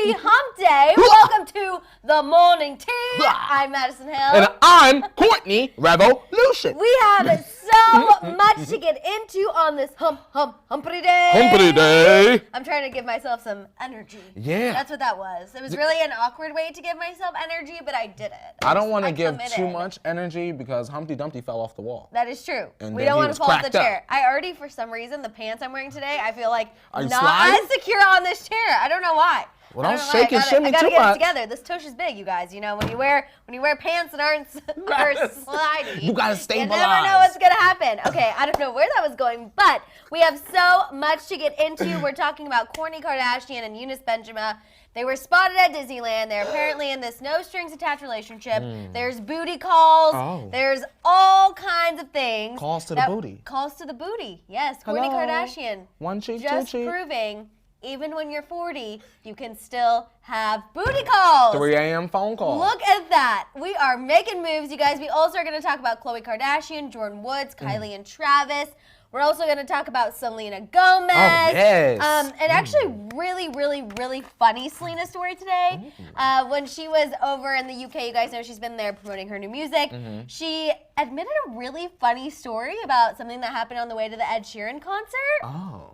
Happy Hump Day. Welcome to the Morning Tea. I'm Maddison Hill. And I'm Kourtney Revolution. We have so much to get into on this humpity day. Humpity day. I'm trying to give myself some energy. Yeah. That's what that was. It was really an awkward way to give myself energy, but I did it. I don't want to give too much energy because Humpty Dumpty fell off the wall. That is true. And we then don't he want was to fall off the cracked up. chair. I already, for some reason, the pants I'm wearing today, I feel like Are you not sliding? as secure on this chair. I don't know why. Well, I don't know shake why. and shimmy I gotta too get much. it together. This tush is big, you guys. You know, when you wear pants that aren't slidey, You gotta stabilize. You never know what's gonna happen. Okay, I don't know where that was going, but we have so much to get into. We're talking about Kourtney Kardashian and Younes Benjamin. They were spotted at Disneyland. They're apparently in this no strings attached relationship. There's booty calls. Oh. There's all kinds of things. Calls to the booty. Calls to the booty. Yes, Kourtney Hello. Kardashian. One cheek, Just two cheek. proving, even when you're 40, you can still have booty calls. 3 a.m. phone call. Look at that. We are making moves, you guys. We also are going to talk about Khloe Kardashian, Jordan Woods, Kylie and Travis. We're also going to talk about Selena Gomez. Oh, yes. And actually really funny Selena story today. When she was over in the UK, you guys know she's been there promoting her new music. She admitted a really funny story about something that happened on the way to the Ed Sheeran concert. Oh.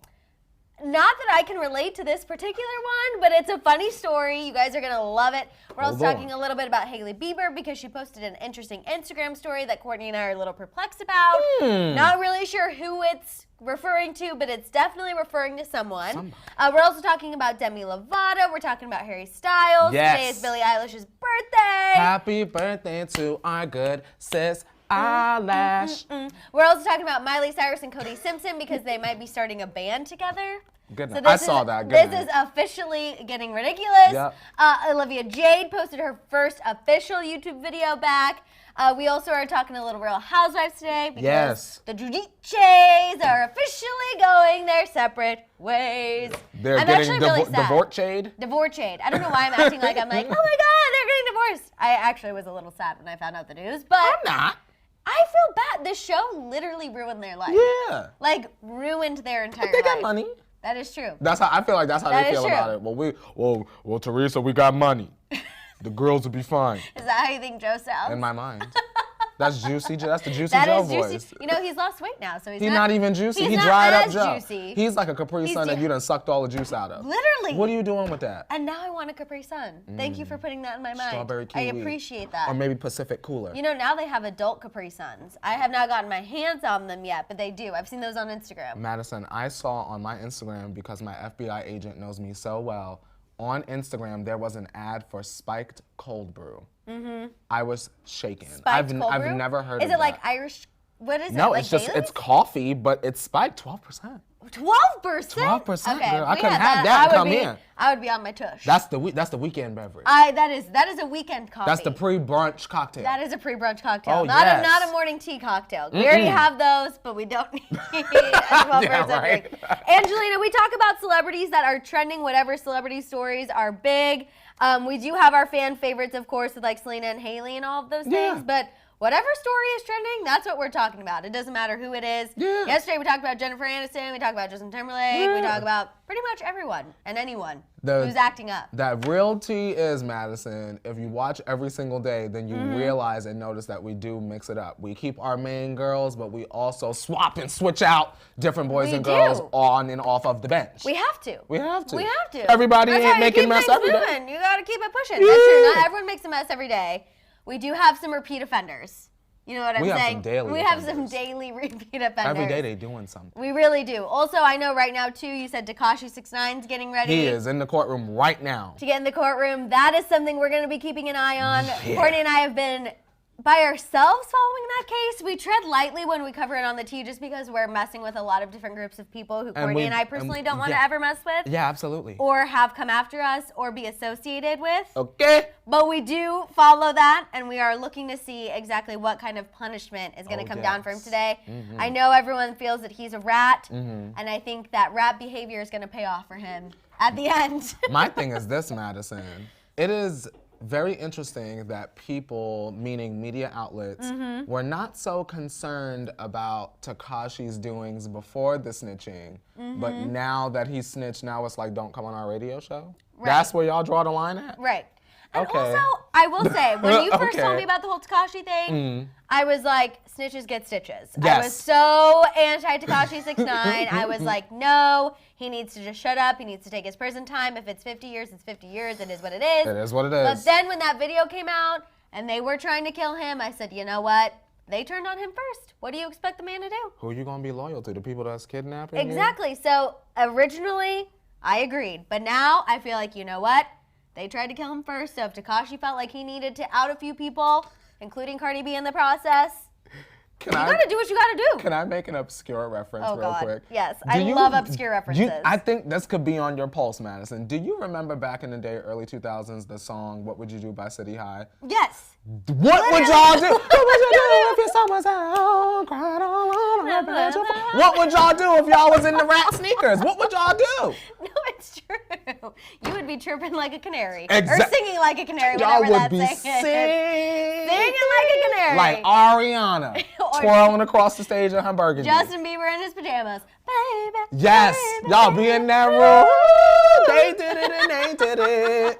Not that I can relate to this particular one, but it's a funny story. You guys are going to love it. We're also talking a little bit about Hailey Bieber because she posted an interesting Instagram story that Kourtney and I are a little perplexed about. Not really sure who it's referring to, but it's definitely referring to someone. We're also talking about Demi Lovato. We're talking about Harry Styles. Yes. Today is Billie Eilish's birthday. Happy birthday to our good sis Eyelash. We're also talking about Miley, Cyrus, and Cody Simpson because they might be starting a band together. Goodness. So I saw that. This is officially getting ridiculous. Yep. Olivia Jade posted her first official YouTube video back. We also are talking a little Real Housewives today because the Giudices are officially going their separate ways. They're I'm getting actually really sad. divorced. Divorced. I don't know why I'm acting like I'm like, oh my God, they're getting divorced. I actually was a little sad when I found out the news, but I'm not. I feel bad. The show literally ruined their life. Yeah. Like ruined their entire life. They got money. That is true. That's how I feel like that's how That they is feel true. about it. Well, Teresa, we got money. The girls will be fine. Is that how you think Joe sounds? In my mind. That's juicy. That's the juicy That Joe is voice. juicy. You know, he's lost weight now, so he's not even juicy. He's He not dried up as Joe. juicy. He's like a Capri Sun that you done sucked all the juice out of. Literally. What are you doing with that? And now I want a Capri Sun. Thank you for putting that in my mind. Strawberry kiwi. I appreciate that. Or maybe Pacific Cooler. You know, now they have adult Capri Suns. I have not gotten my hands on them yet, but they do. I've seen those on Instagram. Madison, I saw on my Instagram, because my FBI agent knows me so well, on Instagram there was an ad for spiked cold brew. I was shaken. Spiked cold brew? I've never heard of Is it that. like Irish? What is it? No, like it's just, Baileys? it's coffee, but it's spiked 12%. 12%? 12%, Okay, girl. if I we couldn't had have that. I would Come be, in. I would be on my tush. That's the weekend beverage. That is a weekend coffee. That's the pre-brunch cocktail. That is a pre-brunch cocktail. Oh, not yes. not a morning tea cocktail. We already have those, but we don't need a 12% right. drink. Angelina, we talk about celebrities that are trending, whatever celebrity stories are big. We do have our fan favorites, of course, with like Selena and Hailey and all of those things, but whatever story is trending, that's what we're talking about. It doesn't matter who it is. Yeah. Yesterday we talked about Jennifer Aniston, we talked about Justin Timberlake, we talk about pretty much everyone and anyone who's acting up. That real tea is, Madison, if you watch every single day, then you realize and notice that we do mix it up. We keep our main girls, but we also swap and switch out different boys and girls on and off of the bench. We have to. We have to. We have to. Everybody That's ain't how you making keep mess things every day. moving. You gotta keep it pushing. That's true. Not everyone makes a mess every day. We do have some repeat offenders. You know what I'm We have saying? some daily we have offenders. some daily repeat offenders. Every day they doing something. We really do. Also, I know right now too, you said Takashi 6ix9ine's getting ready. He is in the courtroom right now. To get in the courtroom. That is something we're going to be keeping an eye on. Kourtney and I have been by ourselves following that case. We tread lightly when we cover it on the tea just because we're messing with a lot of different groups of people who Kourtney and I personally don't want to ever mess with. Yeah, absolutely. Or have come after us or be associated with. Okay. But we do follow that, and we are looking to see exactly what kind of punishment is going to come down for him today. I know everyone feels that he's a rat, and I think that rat behavior is going to pay off for him at the end. My thing is this, Madison. It is very interesting that people, meaning media outlets, were not so concerned about Takashi's doings before the snitching, but now that he's snitched, now it's like, don't come on our radio show? Right. That's where y'all draw the line at? Right. And also, I will say, when you first told me about the whole Takashi thing, I was like, snitches get stitches. Yes. I was so anti-Takashi 6ix9ine. I was like, no, he needs to just shut up. He needs to take his prison time. If it's 50 years, it's 50 years. It is what it is. It is what it is. But then when that video came out and they were trying to kill him, I said, you know what? They turned on him first. What do you expect the man to do? Who are you going to be loyal to? The people that's kidnapping Exactly. So originally, I agreed. But now I feel like, you know what? They tried to kill him first, so if Takashi felt like he needed to out a few people, including Cardi B in the process, you gotta do what you gotta do. Can I make an obscure reference real quick? Yes, I love obscure references. I think this could be on your pulse, Madison. Do you remember back in the day, early 2000s, the song "What Would You Do" by City High? Yes. What would y'all do? What would you do if your son was out crying all on a bed? What would y'all do if y'all was in the rat sneakers? What would y'all do? No, it's true. You would be chirping like a canary. Or singing like a canary. Y'all would that be singing like a canary. Like Ariana. Twirling across the stage in her burgundy. Justin Bieber in his pajamas. Baby. Yes. Baby, y'all be in that room. They did it and they did it.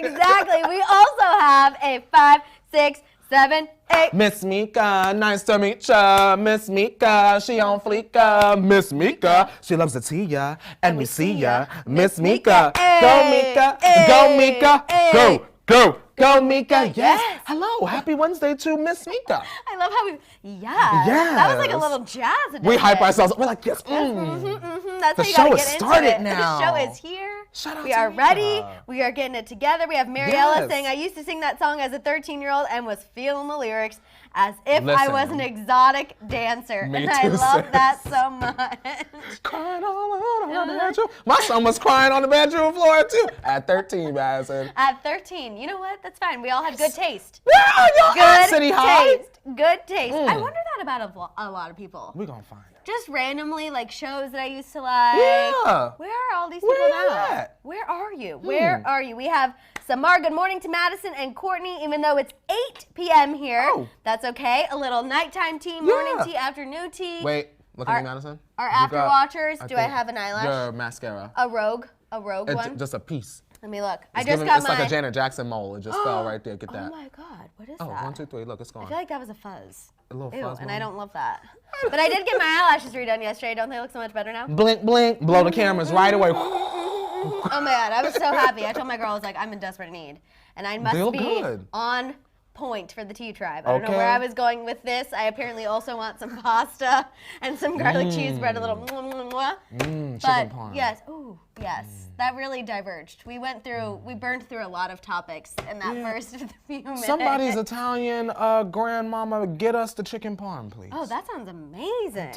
Exactly. We also have a 5, 6, 7, 8. Miss Mika, nice to meet ya. Miss Mika, she on fleeka. Miss Mika, she loves to tea ya. And we see ya. Miss Mika, go Mika, go Mika, go, go. Go, Mika. Yes. Hello. Happy Wednesday to Miss Mika. I love how we, that was like a little jazz edition. We hype ourselves up. We're like, yes. That's the how you show gotta is get started into it. now. The show is here. Shout out we to are Mika. ready. We are getting it together. We have Mariella saying, I used to sing that song as a 13-year-old and was feeling the lyrics as if I was an exotic dancer. Me and too, I love sis. that so much. Crying all on the bedroom. My son was crying on the bedroom floor too. At 13, Madison. At 13. You know what? That's fine. We all had good taste. Yeah, y'all Good City High. taste. Good taste. I wonder that about a lot of people. We're going to find it. Just randomly, like shows that I used to like. Yeah. Where are all these people now? Where are you? Where are you? We have Samar, good morning to Maddison and Courtney, even though it's 8 p.m. here. Oh. That's okay. A little nighttime tea, morning tea, afternoon tea. Wait, look at me, Madison. Our after watchers, do I have an eyelash? Your mascara. A rogue one? Just a piece. Let me look. It's like a Janet Jackson mole. It just fell right there. Get that. Oh my God, what is that? Oh, 1, 2, 3. Look, it's gone. I feel like that was a fuzz. A little Ew, fuzz. And I don't love that. But I did get my eyelashes redone yesterday. Don't they look so much better now? Blink, blink. Blow the cameras right away. Oh my God, I was so happy. I told my girl, I was like, I'm in desperate need. And I must be on point for the tea tribe. I don't know where I was going with this. I apparently also want some pasta and some garlic cheese bread, a little mwah, mwah, mwah. Chicken parm. Yes, that really diverged. We burned through a lot of topics in that first few minutes. Somebody's Italian grandmama, get us the chicken parm, please. Oh, that sounds amazing.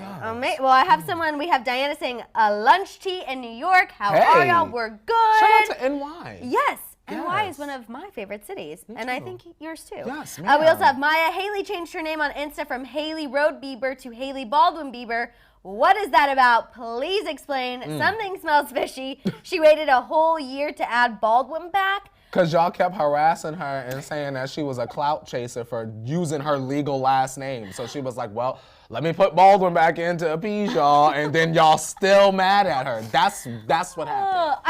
Well, I have someone, we have Diana saying, a lunch tea in New York. How are y'all? We're good. Shout out to NY. Yes. NY is one of my favorite cities, and I think yours too. Yes, we also have Maya. Hailey changed her name on Insta from Hailey Road Bieber to Hailey Baldwin Bieber. What is that about? Please explain. Something smells fishy. She waited a whole year to add Baldwin back. Because y'all kept harassing her and saying that she was a clout chaser for using her legal last name. So she was like, well, let me put Baldwin back in to appease y'all, and then y'all still mad at her. That's what happened.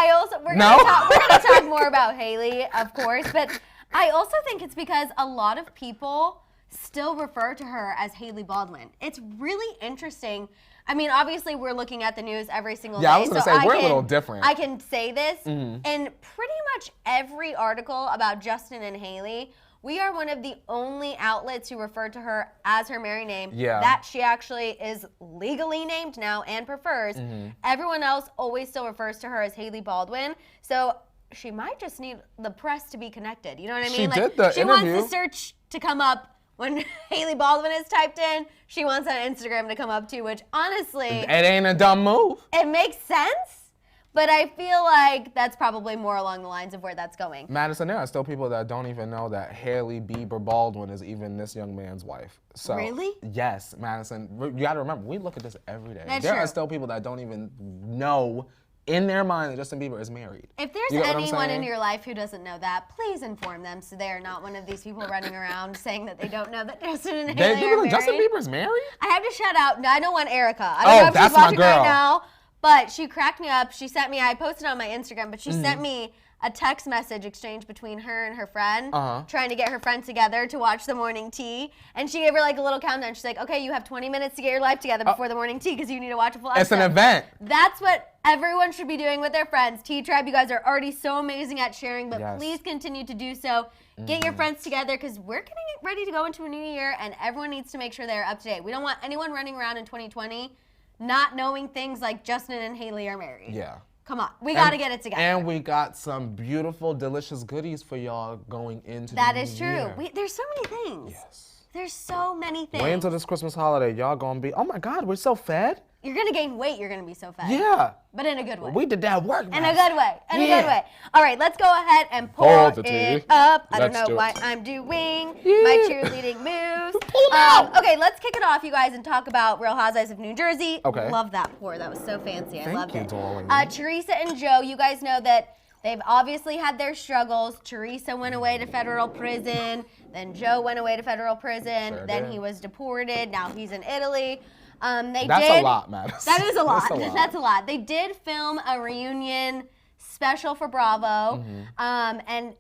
We're gonna talk more about Hailey, of course, but I also think it's because a lot of people still refer to her as Hailey Baldwin. It's really interesting. I mean, obviously, we're looking at the news every single day. Yeah, I was going to say, we're a little different. I can say this. In pretty much every article about Justin and Hailey, we are one of the only outlets who refer to her as her married name that she actually is legally named now and prefers. Everyone else always still refers to her as Hailey Baldwin. So she might just need the press to be connected. You know what I mean? She did the interview. Wants the search to come up. When Hailey Baldwin is typed in, she wants that Instagram to come up too, which honestly... It ain't a dumb move. It makes sense, but I feel like that's probably more along the lines of where that's going. Madison, there are still people that don't even know that Hailey Bieber Baldwin is even this young man's wife. So, really? Yes, Madison. You got to remember, we look at this every day. That's there true. are still people that don't even know in their mind that Justin Bieber is married. If there's anyone in your life who doesn't know that, please inform them so they are not one of these people running around saying that they don't know that Justin and Hailey are married. Justin Bieber's married? I have to shout out, I know one Erica. I don't know if that's she's watching my girl. right now, but she cracked me up. She sent me, I posted on my Instagram, but she sent me a text message exchange between her and her friend, trying to get her friend together to watch the morning tea. And she gave her like a little countdown. She's like, okay, you have 20 minutes to get your life together before the morning tea because you need to watch a full episode. It's an event. That's what everyone should be doing with their friends. Tea Tribe, you guys are already so amazing at sharing, but please continue to do so. Get your friends together because we're getting ready to go into a new year and everyone needs to make sure they're up to date. We don't want anyone running around in 2020 not knowing things like Justin and Hailey are married. Yeah. Come on, we got to get it together. And we got some beautiful, delicious goodies for y'all going into the new year. That is true. There's so many things. Yes. There's so many things. Wait until this Christmas holiday. Y'all gonna be, oh my God, we're so fed. You're going to gain weight. You're going to be so fat. Yeah. But in a good way. We did that work, In a good way. In a good way. All right, let's go ahead and pour it up. I don't know what I'm doing. My cheerleading moves. Pull it out. Okay, let's kick it off, you guys, and talk about Real Housewives of New Jersey. Okay. Love that pour. That was so fancy. I loved it. Darling. Teresa and Joe, you guys know that they've obviously had their struggles. Teresa went away to federal prison. Then Joe went away to federal prison. Then he was deported. Now he's in Italy. That's a lot, Maddison. That is a lot. That's a lot. They did film a reunion special for Bravo, and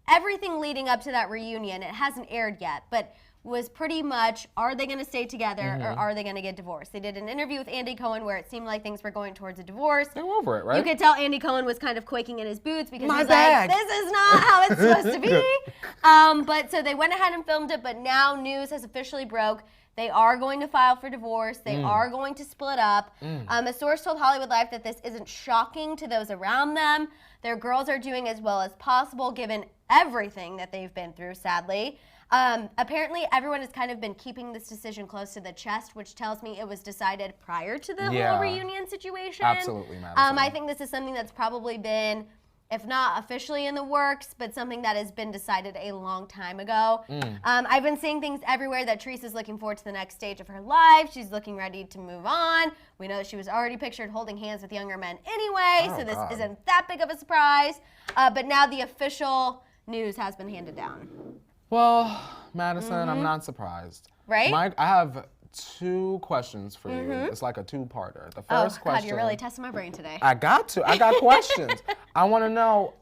everything leading up to that reunion, it hasn't aired yet, but was pretty much, are they going to stay together or are they going to get divorced? They did an interview with Andy Cohen where it seemed like things were going towards a divorce. They're over it, right? You could tell Andy Cohen was kind of quaking in his boots because he's like, this is not how it's supposed to be. But so they went ahead and filmed it, but now news has officially broke. They are going to file for divorce. They are going to split up. A source told Hollywood Life that this isn't shocking to those around them. Their girls are doing as well as possible given everything that they've been through, sadly. Apparently, everyone has kind of been keeping this decision close to the chest, which tells me it was decided prior to the whole reunion situation. Absolutely, Madison. I think this is something that's probably been, if not officially in the works, but something that has been decided a long time ago. I've been seeing things everywhere that Teresa's looking forward to the next stage of her life. She's looking ready to move on. We know that she was already pictured holding hands with younger men anyway, so this isn't that big of a surprise. But now the official news has been handed down. Well, Madison, I'm not surprised. Right? Mike, I have 2 questions for you. It's like a 2-parter. The first question. God, you're really testing my brain today. I got questions. I want to know,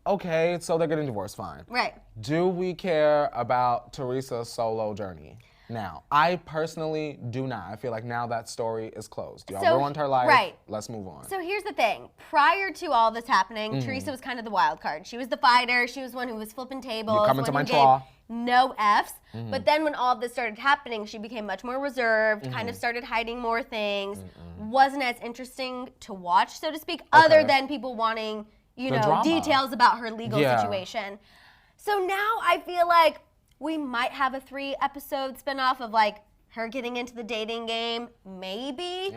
okay, so they're getting divorced, fine. Right. Do we care about Teresa's solo journey? Now, I personally do not. I feel like now that story is closed. Y'all ruined her life. Right. Let's move on. So here's the thing. Prior to all this happening, Teresa was kind of the wild card. She was the fighter. She was one who was flipping tables. You come into my draw. No Fs. But then when all of this started happening, she became much more reserved, kind of started hiding more things, wasn't as interesting to watch, so to speak, other than people wanting, details about her legal situation. So now I feel like we might have a 3-episode spinoff of like her getting into the dating game, maybe.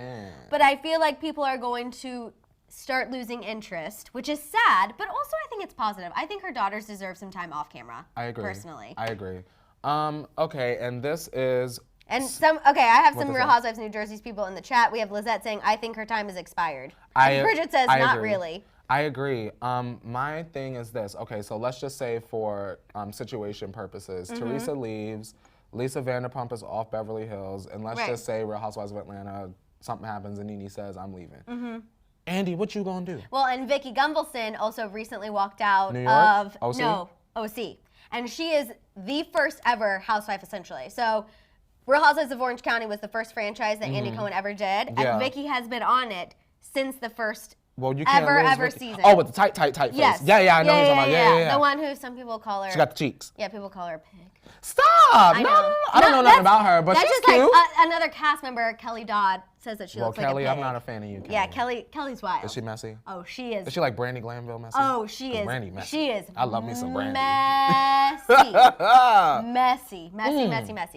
But I feel like people are going to start losing interest, which is sad, but also I think it's positive. I think her daughters deserve some time off camera. I agree. Personally. I agree. Okay, and this is... I have some Real Housewives of New Jersey's people in the chat. We have Lizette saying, I think her time is expired. And Bridget says, not really. I agree. My thing is this. Okay, so let's just say for situation purposes, Teresa leaves, Lisa Vanderpump is off Beverly Hills, and let's just say Real Housewives of Atlanta, something happens and Nene says, I'm leaving. Andy, what you gonna do? Well, and Vicki Gunvalson also recently walked out New York? of... OC? No, OC. And she is the first ever housewife, essentially. So Real Housewives of Orange County was the first franchise that Andy Cohen ever did, and Vicki has been on it since the first ever season. Oh, with the tight face. Yes. Yeah, I know who you're talking about. Yeah. The one who some people call her... She got the cheeks. Yeah, people call her a pig. Stop! No, I don't know nothing about her, but she's cute. That's just like another cast member, Kelly Dodd, says that she looks like a pig. Kelly, I'm not a fan of you, Kelly. Yeah, Kelly's wild. Is she messy? Oh, she is. Is she like Brandy Glanville messy? Oh, she is. Brandy messy. She is. I love me some Brandy. Messy.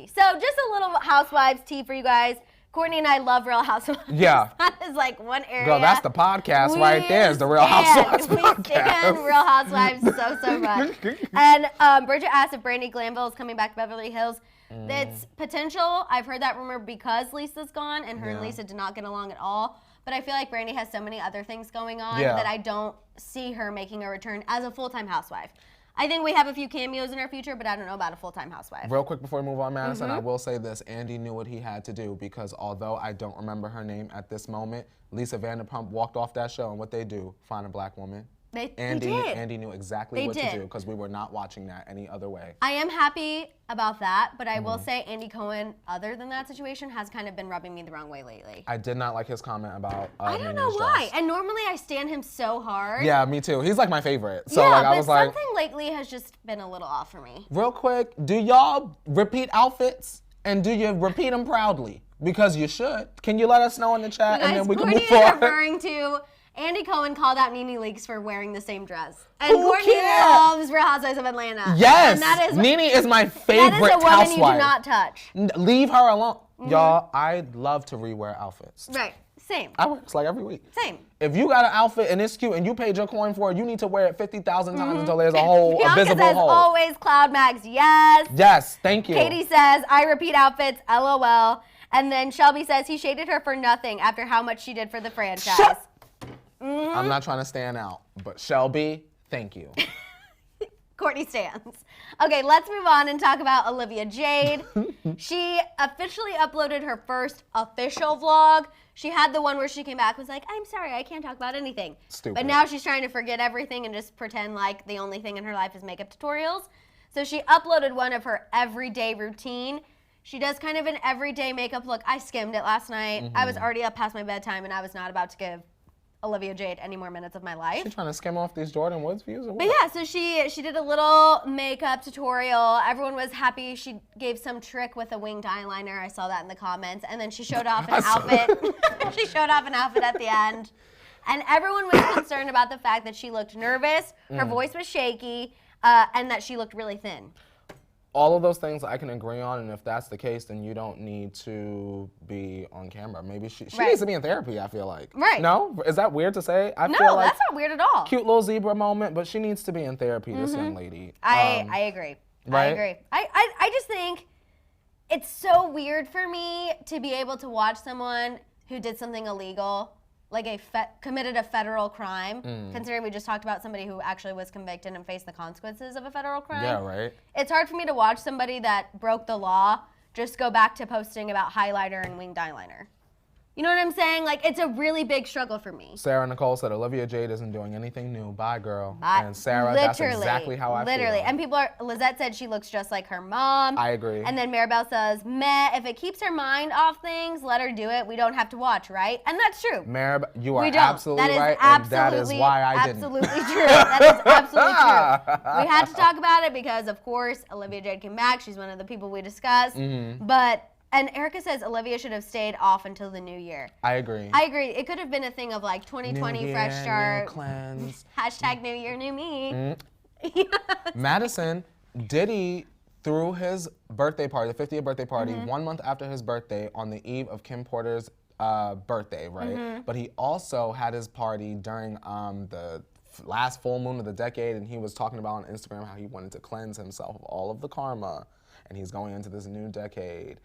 So just a little Housewives tea for you guys. Courtney and I love Real Housewives. Yeah. That is like one area. Girl, that's the podcast right there. Is the Real Housewives podcast. We stand Real Housewives so much. And Bridget asked if Brandy Glanville is coming back to Beverly Hills. It's potential. I've heard that rumor because Lisa's gone, and her and Lisa did not get along at all. But I feel like Brandy has so many other things going on that I don't see her making a return as a full-time housewife. I think we have a few cameos in our future, but I don't know about a full-time housewife. Real quick before we move on, Madison, I will say this. Andy knew what he had to do because although I don't remember her name at this moment, Lisa Vanderpump walked off that show, and what they do, find a black woman. Andy knew exactly what to do because we were not watching that any other way. I am happy about that, but I will say Andy Cohen, other than that situation, has kind of been rubbing me the wrong way lately. I did not like his comment about I don't know why. And normally I stand him so hard. Yeah, me too. He's like my favorite. So like I was like, something lately has just been a little off for me. Real quick, do y'all repeat outfits and do you repeat them proudly? Because you should. Can you let us know in the chat and then we can move forward? Referring to Andy Cohen called out Nene Leakes for wearing the same dress. And Kourtney loves Real Housewives of Atlanta. Yes, and that is, Nene is my favorite housewife. That is a woman you do not touch. Leave her alone. Y'all, I love to rewear outfits. Right, same. I wear it like every week. Same. If you got an outfit and it's cute and you paid your coin for it, you need to wear it 50,000 times until there's a hole, a visible says, hole. Always Cloud Max, yes. Yes, thank you. Katie says, I repeat outfits, LOL. And then Shelby says he shaded her for nothing after how much she did for the franchise. I'm not trying to stand out, but Shelby, thank you. Kourtney stands. Okay, let's move on and talk about Olivia Jade. She officially uploaded her first official vlog. She had the one where she came back and was like, I'm sorry, I can't talk about anything. Stupid. But now she's trying to forget everything and just pretend like the only thing in her life is makeup tutorials. So she uploaded one of her everyday routine. She does kind of an everyday makeup look. I skimmed it last night. I was already up past my bedtime and I was not about to give Olivia Jade any more minutes of my life. She's trying to skim off these Jordan Woods views or what? But yeah, so she did a little makeup tutorial. Everyone was happy. She gave some trick with a winged eyeliner. I saw that in the comments. And then she showed off an outfit. She showed off an outfit at the end. And everyone was concerned about the fact that she looked nervous, her voice was shaky, and that she looked really thin. All of those things I can agree on, and if that's the case, then you don't need to be on camera. Maybe she needs to be in therapy, I feel like. Right. No? Is that weird to say? I No, feel like that's not weird at all. Cute little zebra moment, but she needs to be in therapy, this young lady. I agree. Right? I agree. I just think it's so weird for me to be able to watch someone who did something illegal, like committed a federal crime, considering we just talked about somebody who actually was convicted and faced the consequences of a federal crime. Yeah, right. It's hard for me to watch somebody that broke the law just go back to posting about highlighter and winged eyeliner. You know what I'm saying? Like, it's a really big struggle for me. Sarah Nicole said, Olivia Jade isn't doing anything new. Bye, girl. Bye. And Sarah, that's exactly how I feel. Literally. And Lizette said she looks just like her mom. I agree. And then Maribel says, meh, if it keeps her mind off things, let her do it. We don't have to watch, right? And that's true. Maribel, you are absolutely right, and that is why I didn't. Absolutely true. That is absolutely true. We had to talk about it because, of course, Olivia Jade came back. She's one of the people we discussed. And Erica says Olivia should have stayed off until the new year. I agree. I agree. It could have been a thing of like 2020 new year, fresh start. New cleanse. Hashtag new year, new me. Madison, Diddy threw his birthday party, the 50th birthday party, 1 month after his birthday on the eve of Kim Porter's birthday, right? But he also had his party during the last full moon of the decade, and he was talking about on Instagram how he wanted to cleanse himself of all of the karma, and he's going into this new decade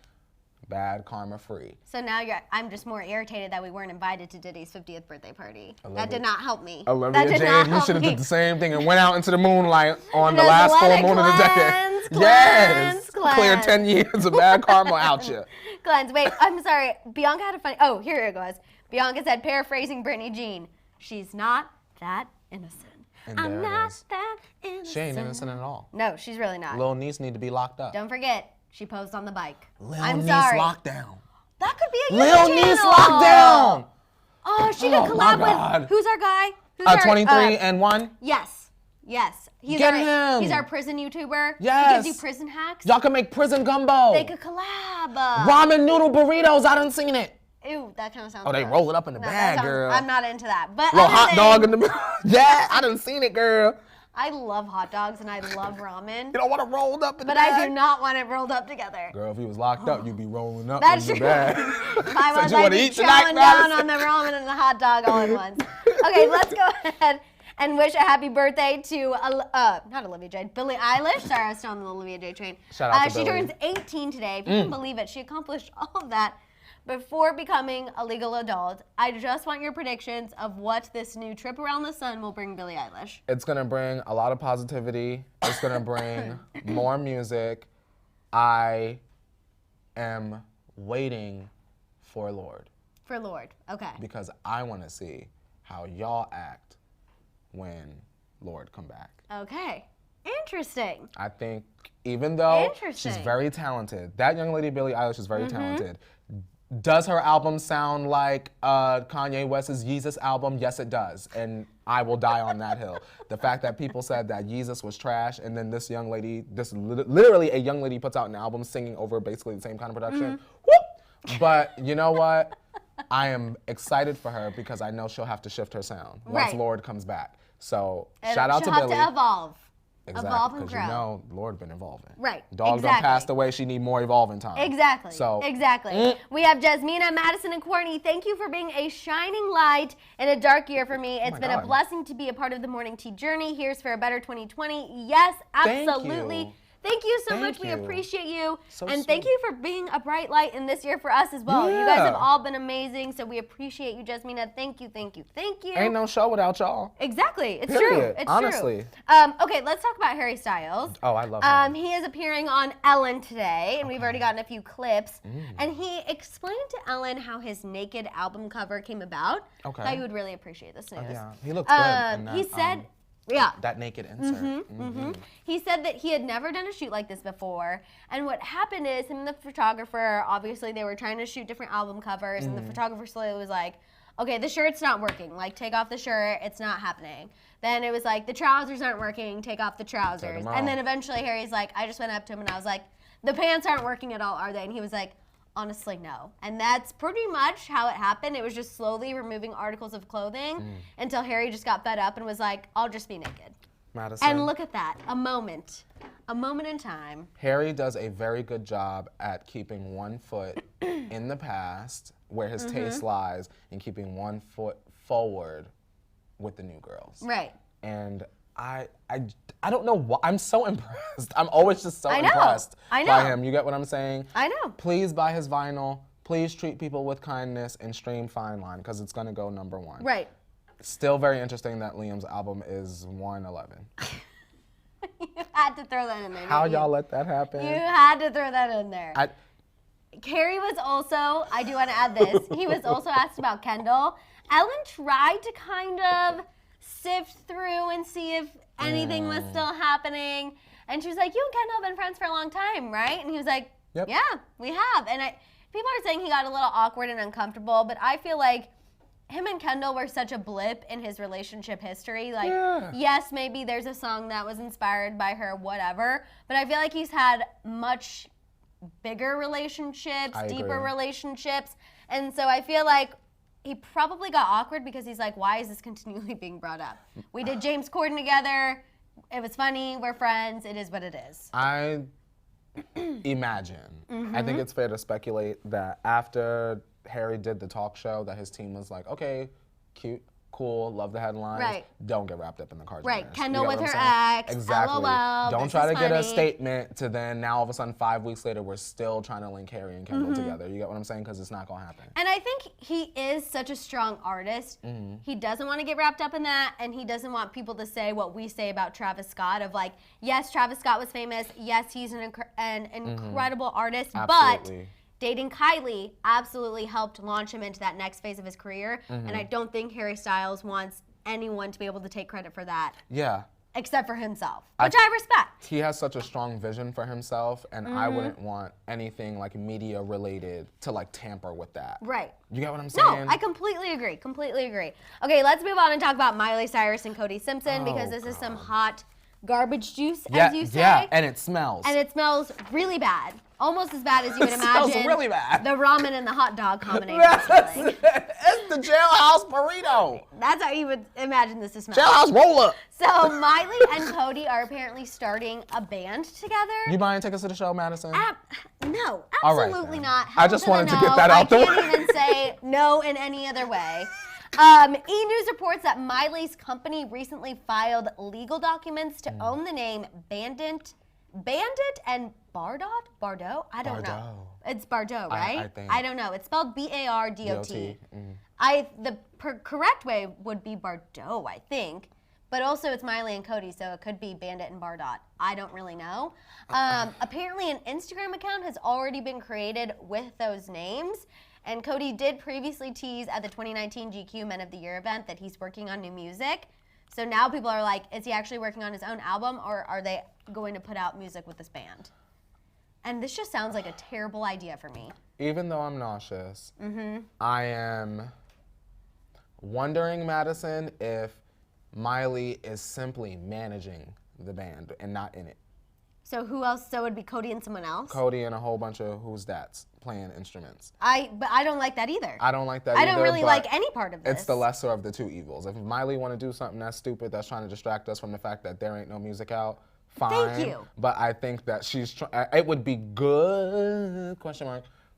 bad karma free. So now I'm just more irritated that we weren't invited to Diddy's 50th birthday party. That did not help me. Olivia Jade, you should have did the same thing and went out into the moonlight on the last full moon of the decade. Yes, clear 10 years of bad karma out you. Cleanse. Wait, I'm sorry. Bianca had a funny. Oh, here it goes. Bianca said, paraphrasing Brittany Jean, she's not that innocent. And I'm not that innocent. She ain't innocent at all. No, she's really not. Little niece need to be locked up. Don't forget, she posed on the bike. Lil niece lockdown. That could be a Lil YouTube niece channel. lockdown. Oh, she could collab with, who's our guy? 23 and 1? Yes. He's Get him. He's our prison YouTuber. Yes. He gives you prison hacks. Y'all can make prison gumbo. They could collab. Ramen noodle burritos, I done seen it. Ew, that kind of sounds Oh, they gross. roll it up in the bag, girl. I'm not into that. But little hot dog in the middle. Yeah, I done seen it, girl. I love hot dogs and I love ramen. You don't want it rolled up in the But bag? I do not want it rolled up together. Girl, if you was locked up, you'd be rolling up That's in the true. bag. If I was, you I'd want to be eat tonight, chowing down Madison? on the ramen and the hot dog all at once. Okay, let's go ahead and wish a happy birthday to, not Olivia Jade, Billie Eilish. Sorry, I was still on the Olivia Jade train. Shout out to She Billie. turns 18 today. If you can believe it, she accomplished all of that before becoming a legal adult. I just want your predictions of what this new trip around the sun will bring Billie Eilish. It's gonna bring a lot of positivity. It's gonna bring more music. I am waiting for Lord. For Lord, okay. Because I want to see how y'all act when Lord come back. Okay, interesting. I think even though she's Interesting. very talented, that young lady Billie Eilish is very talented. Does her album sound like Kanye West's Yeezus album? Yes, it does, and I will die on that hill. The fact that people said that Yeezus was trash, and then this young lady, literally a young lady puts out an album singing over basically the same kind of production. Whoop! But you know what? I am excited for her because I know she'll have to shift her sound once Right. Lord comes back. So And shout out to she'll have Billie. to evolve. Exactly, Evolve and because grow. you know Lord been evolving. Right, Dog exactly. done passed away. She need more evolving time. Exactly. So exactly. We have Jasmina, Maddison, and Courtney. Thank you for being a shining light in a dark year for me. It's my been a God. blessing to be a part of the Morning Tea journey. Here's for a better 2020. Yes, Thank absolutely. you. Thank you so Thank much. We you. appreciate you. So and thank sweet. you for being a bright light in this year for us as well. You guys have Yeah. all been amazing. So we appreciate you, Jasmina. Thank you, thank you, thank you. Ain't no show without y'all. Exactly. It's Period. true. It's Honestly. true. Okay, let's talk about Harry Styles. Oh, I love him. He is appearing on Ellen today, and we've already gotten a few clips. Mm. And he explained to Ellen how his Naked album cover came about. Okay. Thought you would really appreciate this news. Yeah, he looks good. In that, He said, yeah. that naked insert. He said that he had never done a shoot like this before. And what happened is him and the photographer, obviously they were trying to shoot different album covers, and the photographer slowly was like, okay, the shirt's not working. Like, take off the shirt. It's not happening. Then it was like, the trousers aren't working. Take off the trousers. 'em And then off. eventually Harry's like, I just went up to him and I was like, the pants aren't working at all, are they? And he was like, honestly, no. And that's pretty much how it happened. It was just slowly removing articles of clothing until Harry just got fed up and was like, I'll just be naked. Madison. And look at that, a moment in time. Harry does a very good job at keeping one foot in the past, where his taste lies, and keeping one foot forward with the new girls. Right. And I don't know why. I'm so impressed. I'm always just so I know. impressed I by know. him. You get what I'm saying? I know. Please buy his vinyl. Please treat people with kindness and stream Fine Line because it's going to go #1. Right. Still very interesting that Liam's album is 111. You had to throw that in there. How didn't you? y'all let that happen? You had to throw that in there. I, Carrie was also, I do want to add this, he was also asked about Kendall. Ellen tried to kind of sift through and see if anything was still happening. And she was like, you and Kendall have been friends for a long time, right? And he was like, Yep. yeah, we have. And people are saying he got a little awkward and uncomfortable, but I feel like him and Kendall were such a blip in his relationship history. Like, yes, maybe there's a song that was inspired by her, whatever, but I feel like he's had much bigger relationships, I deeper agree. relationships. And so I feel like he probably got awkward because he's like, why is this continually being brought up? We did James Corden together. It was funny. We're friends. It is what it is. I imagine. I think it's fair to speculate that after Harry did the talk show, that his team was like, okay, cute, cool, love the headlines. Right. Don't get wrapped up in the Kardashians. Right. Kendall You get with what her I'm saying? ex. Exactly. LOL. Don't this try is to get a funny. statement to then now all of a sudden 5 weeks later we're still trying to link Harry and Kendall together. You get what I'm saying? Because it's not gonna happen. And I think he is such a strong artist. He doesn't want to get wrapped up in that, and he doesn't want people to say what we say about Travis Scott of like, yes, Travis Scott was famous. Yes, he's an incredible artist, but Absolutely. dating Kylie absolutely helped launch him into that next phase of his career. And I don't think Harry Styles wants anyone to be able to take credit for that Yeah. except for himself, which I respect. He has such a strong vision for himself, and I wouldn't want anything like media related to like tamper with that. Right. You get what I'm No, saying? I completely agree. Completely agree. Okay, let's move on and talk about Miley Cyrus and Cody Simpson because this is some hot garbage juice, as you say. Yeah, and it smells. And it smells really bad. Almost as bad as you would It smells imagine. really bad. The ramen and the hot dog combination. That's smelling. it's the jailhouse burrito. That's how you would imagine this to smell. Jailhouse roll up. So Miley and Cody are apparently starting a band together. You mind take us to the show, Madison? No, All right, absolutely then. not. I Hell just the wanted to no. get that out the I way. can't even say no in any other way. E! News reports that Miley's company recently filed legal documents to own the name Bandit and Bardot? I don't know. It's Bardot, right? I think. I don't know. It's spelled B-A-R-D-O-T. The correct way would be Bardot, I think. But also it's Miley and Cody, so it could be Bandit and Bardot. I don't really know. Apparently an Instagram account has already been created with those names. And Cody did previously tease at the 2019 GQ Men of the Year event that he's working on new music. So now people are like, is he actually working on his own album, or are they going to put out music with this band? And this just sounds like a terrible idea for me. Even though I'm nauseous, I am wondering, Madison, if Miley is simply managing the band and not in it. So who else? So it would be Cody and someone else? Cody and a whole bunch of who's that's playing instruments. But I don't like that either. I don't like that either. I don't really like any part of this. It's the lesser of the two evils. If Miley want to do something that's stupid, that's trying to distract us from the fact that there ain't no music out, fine. Thank you. But I think that it would be good,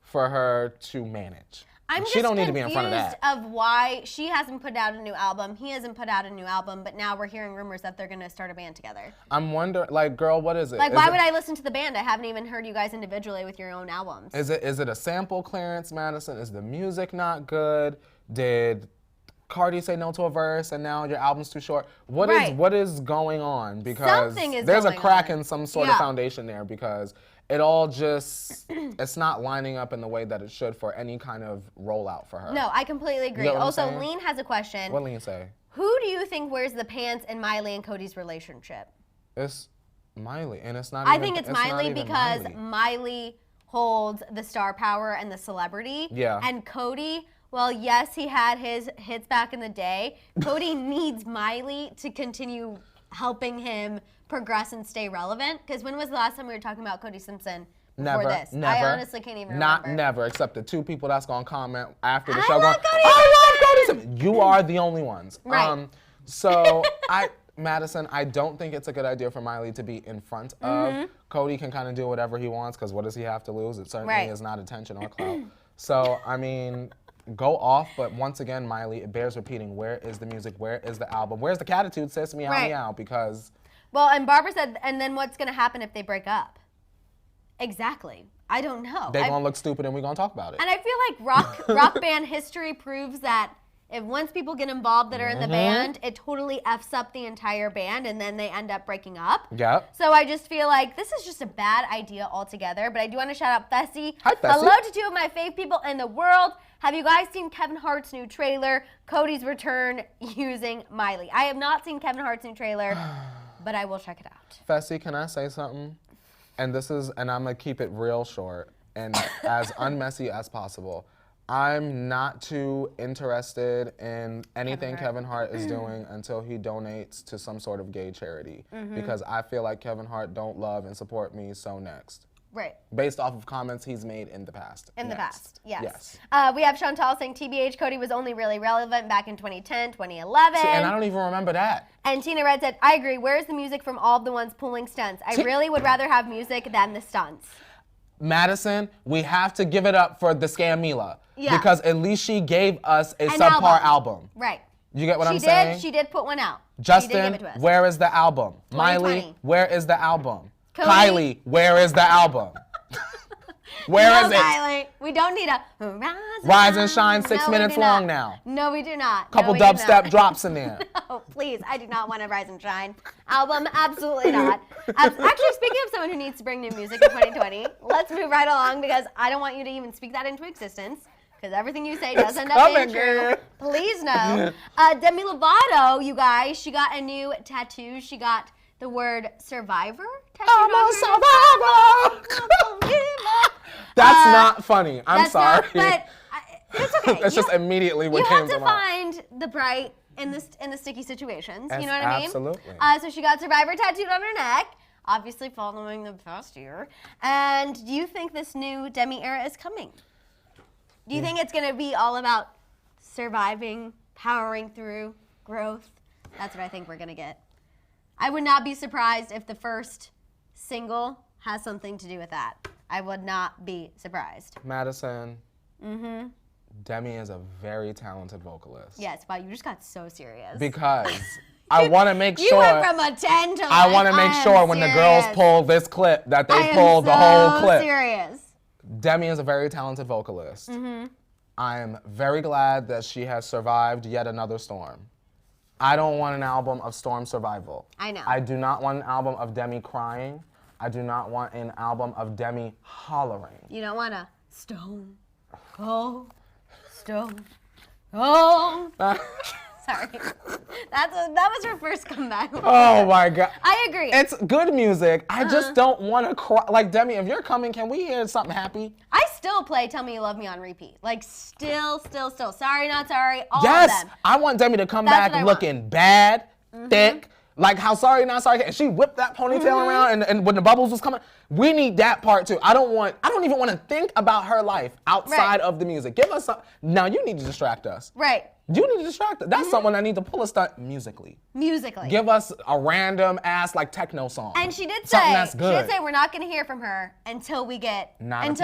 for her to manage. She don't need to be in front of that. Of why she hasn't put out a new album, he hasn't put out a new album, but now we're hearing rumors that they're gonna start a band together. I'm wondering, like, girl, what is it? Like, why would I listen to the band? I haven't even heard you guys individually with your own albums. Is it a sample clearance, Madison? Is the music not good? Did Cardi say no to a verse and now your album's too short? What is going on? Because there's a crack in some sort of foundation there, because it all just, it's not lining up in the way that it should for any kind of rollout for her. No, I completely agree. Also, Lean has a question. What Lean say? Who do you think wears the pants in Miley and Cody's relationship? It's Miley, and it's not I think it's Miley because Miley holds the star power and the celebrity. Yeah. And Cody, well, yes, he had his hits back in the day. Cody needs Miley to continue helping him progress and stay relevant. Because when was the last time we were talking about Cody Simpson before this? Never. I honestly can't even remember. Never, except the two people that's going to comment after the show going, I love Cody Simpson. You are the only ones. Right. So, Madison, I don't think it's a good idea for Miley to be in front of. Cody can kind of do whatever he wants, because what does he have to lose? It certainly is not attention or clout. So, I mean, go off, but once again, Miley, it bears repeating, where is the music? Where is the album? Where's the catitude, sis? Meow, meow, because... Well, and Barbara said, and then what's going to happen if they break up? Exactly. I don't know. They're going to look stupid and we're going to talk about it. And I feel like rock band history proves that if once people get involved that are in the band, it totally F's up the entire band and then they end up breaking up. Yep. So I just feel like this is just a bad idea altogether. But I do want to shout out Fessy. Hi, Fessy. Hello to two of my fave people in the world. Have you guys seen Kevin Hart's new trailer, Cody's return using Miley? I have not seen Kevin Hart's new trailer, but I will check it out. Fessy, can I say something? And I'm going to keep it real short and as unmessy as possible. I'm not too interested in anything Kevin Hart is doing until he donates to some sort of gay charity. Because I feel like Kevin Hart don't love and support me, so next. Right. Based off of comments he's made in the past. In the past, yes. Yes. We have Chantal saying, TBH, Cody was only really relevant back in 2010, 2011. See, and I don't even remember that. And Tina Red said, I agree. Where's the music from all of the ones pulling stunts? I really would rather have music than the stunts. Madison, we have to give it up for the Scamila. Yeah. Because at least she gave us a subpar album. Right. You get what I'm saying? She did put one out. Justin, where is the album? Miley, where is the album? Cody. Kylie, where is the album? Where is it? Kylie, we don't need a Rise and Shine 6 minutes long now. No, we do not. Couple dubstep drops in there. No, please, I do not want a Rise and Shine album. Absolutely not. Actually, speaking of someone who needs to bring new music in 2020, let's move right along because I don't want you to even speak that into existence. Because everything you say does end up being true. Please no. Demi Lovato, you guys, she got a new tattoo. She got the word survivor tattooed I'm a survivor. That's not funny. I'm sorry. But it's okay. That's just immediately what came to mind. You have to find the bright in the sticky situations. Yes, you know what I mean? Absolutely. So she got survivor tattooed on her neck, obviously following the past year. And do you think this new Demi era is coming? Do you think it's going to be all about surviving, powering through, growth? That's what I think we're going to get. I would not be surprised if the first single has something to do with that. I would not be surprised. Madison, Demi is a very talented vocalist. Yes, wow, you just got so serious. Because I want to make sure. You went from a 10 to I want to make sure when the girls pull this clip that they pull the whole clip. Serious. Demi is a very talented vocalist. I am very glad that she has survived yet another storm. I don't want an album of storm survival. I know. I do not want an album of Demi crying. I do not want an album of Demi hollering. You don't want a stone, cold, stone, cold. Sorry. That was her first comeback. Oh my God. I agree. It's good music. I just don't want to cry. Like, Demi, if you're coming, can we hear something happy? I still play Tell Me You Love Me on repeat. Like, still. Sorry, not sorry. All Yes, of them. I want Demi to come back looking bad, thick, like how Sorry Not Sorry. And she whipped that ponytail around, and when the bubbles was coming, we need that part too. I don't even want to think about her life outside of the music. Give us some. Now you need to distract us. Right. You need to distract us. That's someone that needs to pull a stunt musically. Give us a random ass like techno song. And she did something say, that's good. we're not going to hear from her until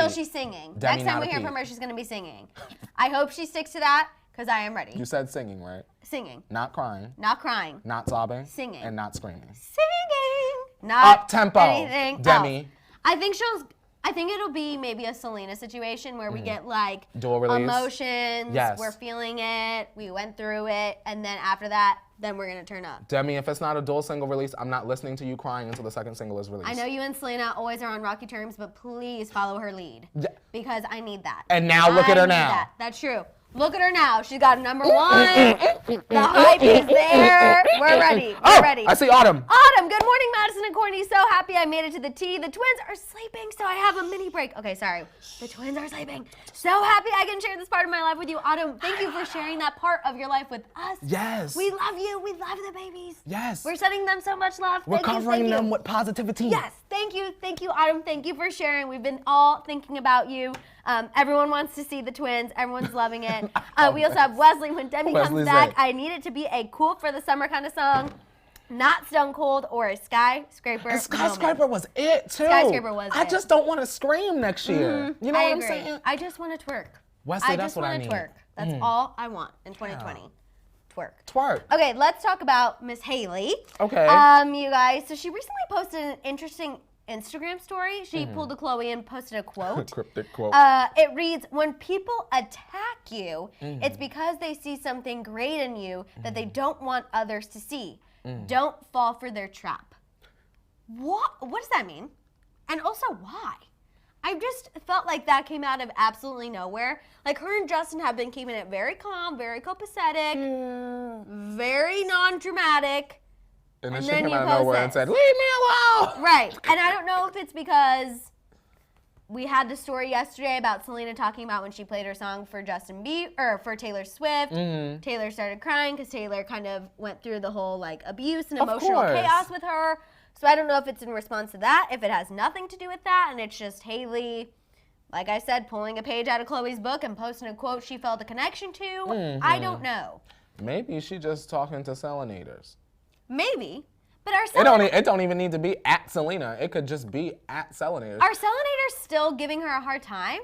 she's singing. Demi, Next time we hear from her, she's going to be singing. I hope she sticks to that because I am ready. You said singing, right? Singing. Not crying. Not crying. Not sobbing. Singing. And not screaming. Singing. Not up tempo. Anything Demi. else. I think it'll be maybe a Selena situation where we get like dual release. Emotions. Yes. We're feeling it. We went through it. And then after that, then we're going to turn up. Demi, if it's not a dual single release, I'm not listening to you crying until the second single is released. I know you and Selena always are on rocky terms, but please follow her lead. Yeah. Because I need that. And now look at her now. That's true. Look at her now. She's got number one. The hype is there. We're ready. We're ready. I see Autumn. Autumn, good morning, Maddison and Courtney. So happy I made it to the tea. The twins are sleeping, so I have a mini break. Okay, sorry. The twins are sleeping. So happy I can share this part of my life with you. Autumn, thank you for sharing that part of your life with us. Yes. We love you. We love the babies. Yes. We're sending them so much love. We're covering them with positivity. Yes. Thank you, Autumn. Thank you for sharing. We've been all thinking about you. Everyone wants to see the twins. Everyone's loving it. We also have Wesley. When Demi comes back, I need it to be a cool for the summer kind of song. Not Stone Cold or a Skyscraper. A Skyscraper was it too. Skyscraper was I just don't want to scream next year. You know what I'm saying? I just want to twerk. Wesley, that's what I need. I just want to twerk. That's all I want in 2020. Yeah. Twerk. Okay, let's talk about Miss Hailey. Okay. You guys, so she recently posted an interesting Instagram story. She pulled a Khloe and posted a quote. Cryptic quote. It reads, when people attack you, it's because they see something great in you that they don't want others to see. Don't fall for their trap. What does that mean? And also, why? I just felt like that came out of absolutely nowhere. Like, her and Justin have been keeping it very calm, very copacetic, very non-dramatic. And then she came out of nowhere and said, leave me alone! Right. And I don't know if it's because we had the story yesterday about Selena talking about when she played her song for Justin Bieber, or for Taylor Swift. Taylor started crying because Taylor kind of went through the whole, like, abuse and emotional chaos with her. So I don't know if it's in response to that, if it has nothing to do with that, and it's just Hailey, like I said, pulling a page out of Khloe's book and posting a quote she felt a connection to. I don't know. Maybe she just talking to Selenators. Maybe. But are it don't even need to be at Selena. It could just be at Selenators. Are Selenators still giving her a hard time?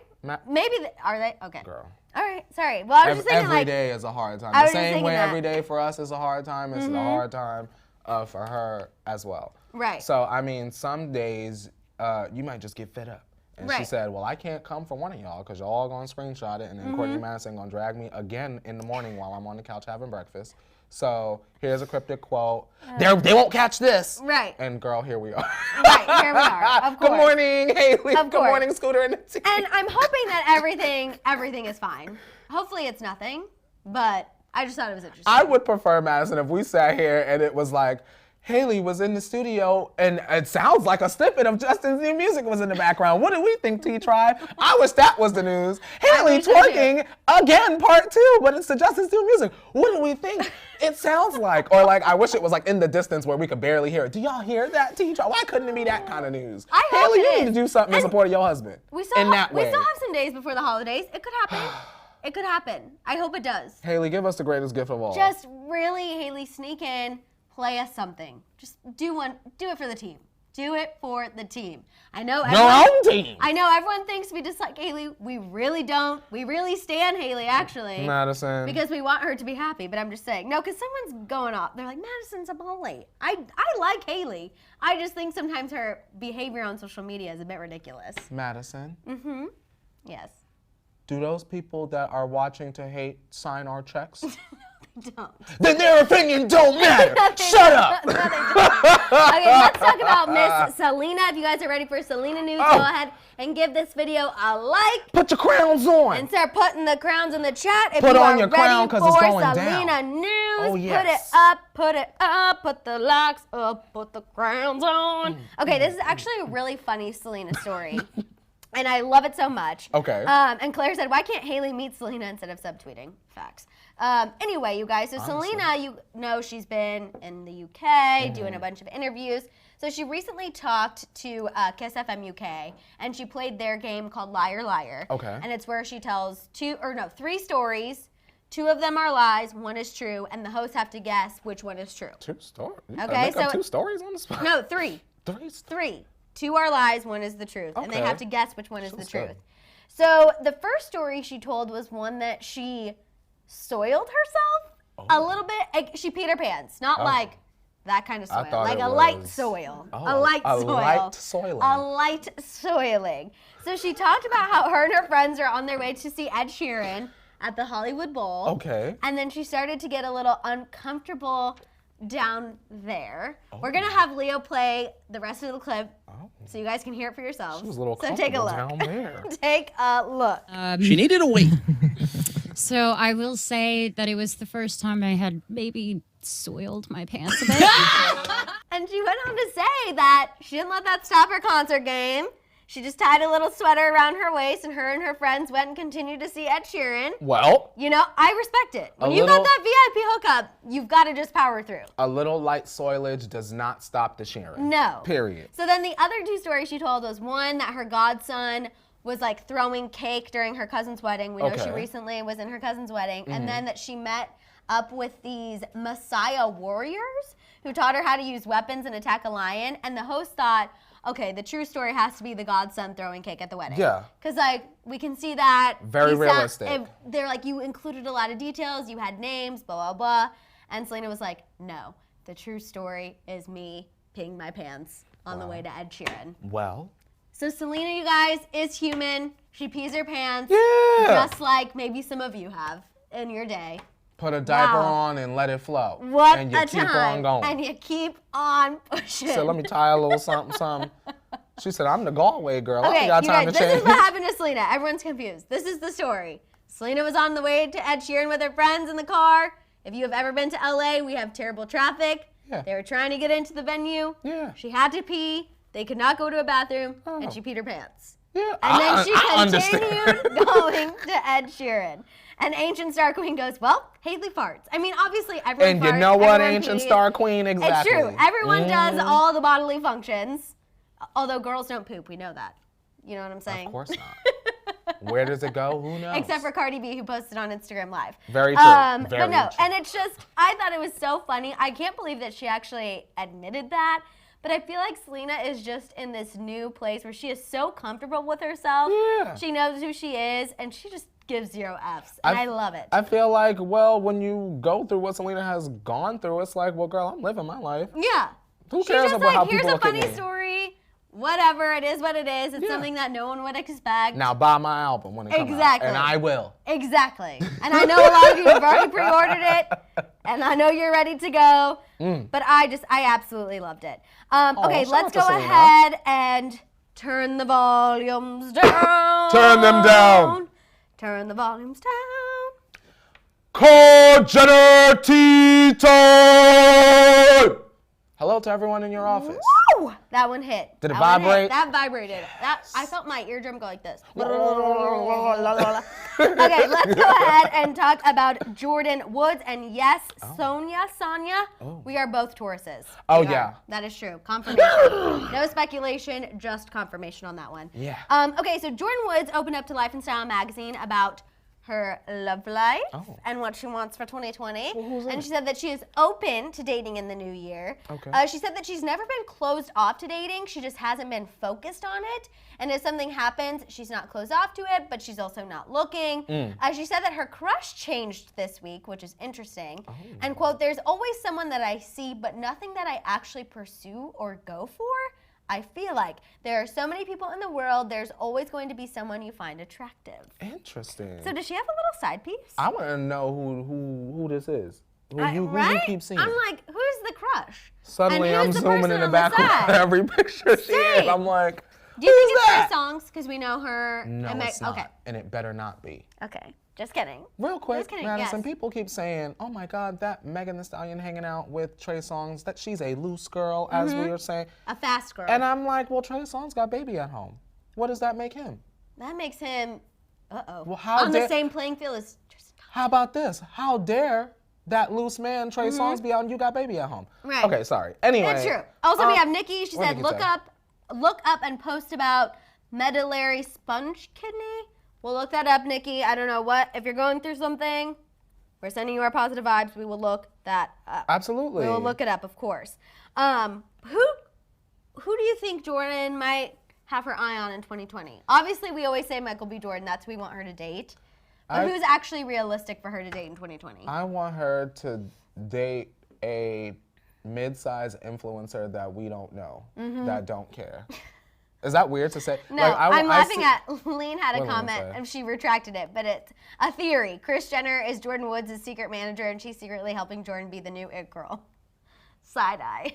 Maybe are they? Okay. Girl. All right. Sorry. Well, I was just thinking every day is a hard time. The same way every day for us is a hard time. It's a hard time for her as well. Right. So I mean, some days you might just get fed up. And she said, well, I can't come for one of y'all because y'all all going to screenshot it, and then Kourtney Maddison going to drag me again in the morning while I'm on the couch having breakfast. So here's a cryptic quote. They won't catch this. Right. And girl, here we are. Right, here we are. Of course. Good morning, Hailey. Of course. Good morning, Scooter and the team. And I'm hoping that everything is fine. Hopefully it's nothing, but I just thought it was interesting. I would prefer, Madison, if we sat here and it was like, Hailey was in the studio, and it sounds like a snippet of Justin's new music was in the background. What do we think, T-Tribe? I wish that was the news. Hailey twerking again, part 2, but it's to Justin's new music. What do we think? It sounds like, or like, I wish it was like in the distance where we could barely hear it. Do y'all hear that, T-Tribe? Why couldn't it be that kind of news? Hailey, you need to do something in support of your husband. We still have some days before the holidays. It could happen. It could happen. I hope it does. Hailey, give us the greatest gift of all. Just really, Hailey, sneak in. Play us something. Just do it for the team. Do it for the team. I know Your own team. I know everyone thinks we dislike Hailey. We really don't. We really stan Hailey, actually. Madison. Because we want her to be happy, but I'm just saying. No, because someone's going off. They're like, Madison's a bully. I like Hailey. I just think sometimes her behavior on social media is a bit ridiculous. Madison. Mm-hmm. Yes. Do those people that are watching to hate sign our checks? Don't. Then their opinion don't matter. Shut up. No, they don't. Okay, let's talk about Miss Selena. If you guys are ready for Selena news, go ahead and give this video a like. Put your crowns on. And start putting the crowns in the chat. If Put you on are your crown ready because it's going for Selena down. news, Oh, yes. put it up, put the locks up, put the crowns on. Okay, this is actually a really funny Selena story. And I love it so much. Okay. And Claire said, why can't Hailey meet Selena instead of subtweeting? Facts. Anyway, you guys, so Honestly. Selena, you know she's been in the UK doing a bunch of interviews. So she recently talked to Kiss FM UK, and she played their game called Liar Liar. Okay. And it's where she tells three stories. 2 of them are lies, 1 is true, and the hosts have to guess which one is true. 2 stories. Okay, so 2 stories on the spot. No, 3. 3. 2 are lies, 1 is the truth. And they Okay. have to guess which one is the Sure. truth. So the first story she told was one that she soiled herself a little bit. She peed her pants. Not like that kind of soil. thought Like it a light was- soil. Oh, a light a soil. light soiling. A light soiling. So she talked about how her and her friends are on their way to see Ed Sheeran at the Hollywood Bowl. Okay. And then she started to get a little uncomfortable down there. We're gonna have Leo play the rest of the clip so you guys can hear it for yourselves. She was a little so take a look. comfortable down there. Take a look. She needed a wait. So I will say that it was the first time I had maybe soiled my pants a bit. And she went on to say that she didn't let that stop her concert game. She just tied a little sweater around her waist, and her friends went and continued to see Ed Sheeran. Well, You know, I respect it. When you got that VIP hookup, you've got to just power through. a little light soilage does not stop the sharing. No. Period. So then the other 2 stories she told was one that her godson was like throwing cake during her cousin's wedding. We know she Okay. recently was in her cousin's wedding. And then that she met up with these Messiah warriors who taught her how to use weapons and attack a lion. And the host thought, okay, the true story has to be the godson throwing cake at the wedding. Yeah. Because, like, we can see that. Very realistic. They're like, you included a lot of details, you had names, blah, blah, blah. And Selena was like, no, the true story is me peeing my pants on the way to Ed Sheeran. Well. So Selena, you guys, is human. She pees her pants. Yeah. Just like maybe some of you have in your day. Put a diaper Wow. on and let it flow. What and you a keep time. on going. And you keep on pushing. So let me tie a little something. She said, I'm the Galway girl. I Okay, ain't got you time guys, to this change. is what happened to Selena. Everyone's confused. This is the story. Selena was on the way to Ed Sheeran with her friends in the car. If you have ever been to LA, we have terrible traffic. Yeah. They were trying to get into the venue. Yeah. She had to pee. They could not go to a bathroom, Oh. and she peed her pants. Yeah, And then she I continued understand. going to Ed Sheeran. And Ancient Star Queen goes, well, Hailey farts. I mean, obviously everyone And farts. you know what, everyone Ancient pees. Star Queen? Exactly. It's true. Everyone does all the bodily functions. Although girls don't poop, we know that. You know what I'm saying? Of course not. Where does it go? Who knows? Except for Cardi B, who posted on Instagram Live. Very true. But Very no, true. and it's just, I thought it was so funny. I can't believe that she actually admitted that. But I feel like Selena is just in this new place where she is so comfortable with herself. Yeah. She knows who she is, and she just gives 0 Fs. And I love it. I feel like, well, when you go through what Selena has gone through, it's like, well, girl, I'm living my life. Yeah. Who She's cares just about like, how here's people a look at funny me? story. Whatever, it is what it is. It's Yeah. something that no one would expect. Now buy my album when it comes Exactly. out. And I will. Exactly. And I know a lot of you have already pre-ordered it, and I know you're ready to go. But I absolutely loved it. Okay, shout let's out to go Selena. ahead and turn the volumes down. Turn them down. Turn the volumes down. Jenner tea time! Hello to everyone in your office. Woo! That one hit. Did it That one hit. vibrate? That vibrated. I felt my eardrum go like this. Okay, let's go ahead and talk about Jordan Woods and yes, Sonia. We are both Tauruses. Oh, We are. yeah. That is true. Confirmation. No speculation, just confirmation on that one. Yeah. Okay, so Jordan Woods opened up to Life and Style magazine about her love life and what she wants for 2020. And she said that she is open to dating in the new year. She said that she's never been closed off to dating. She just hasn't been focused on it. And if something happens, she's not closed off to it, but she's also not looking. She said that her crush changed this week, which is interesting. And quote, there's always someone that I see, but nothing that I actually pursue or go for. I feel like there are so many people in the world, there's always going to be someone you find attractive. Interesting. So does she have a little side piece? I want to know who this is. Who you keep seeing. I'm like, who's the crush? Suddenly I'm zooming in the back of every picture she is. I'm like, do you think it's Trey Songz? Because we know her. No, it's not. Okay. And it better not be. Okay. Just kidding. Real quick, Madison, people keep saying, oh my God, that Megan Thee Stallion hanging out with Trey Songz, that she's a loose girl, as we are saying. A fast girl. And I'm like, well, Trey Songz got baby at home. What does that make him? That makes him, well, on the same playing field as Tristan. How about this? How dare that loose man, Trey Songz, be out and you got baby at home? Right. Okay, sorry. Anyway. That's true. Also, we have Nikki. She said, look up and post about medullary sponge kidney. We'll look that up, Nikki. I don't know what. If you're going through something, we're sending you our positive vibes. We will look that up. Absolutely. We will look it up, of course. Who do you think Jordan might have her eye on in 2020? Obviously, we always say Michael B. Jordan. That's who we want her to date. But who's actually realistic for her to date in 2020? I want her to date a mid-size influencer that we don't know, that don't care. Is that weird to say? No, I'm laughing at, Lean had a comment and she retracted it, but it's a theory. Kris Jenner is Jordan Woods' secret manager and she's secretly helping Jordan be the new it girl. Side eye.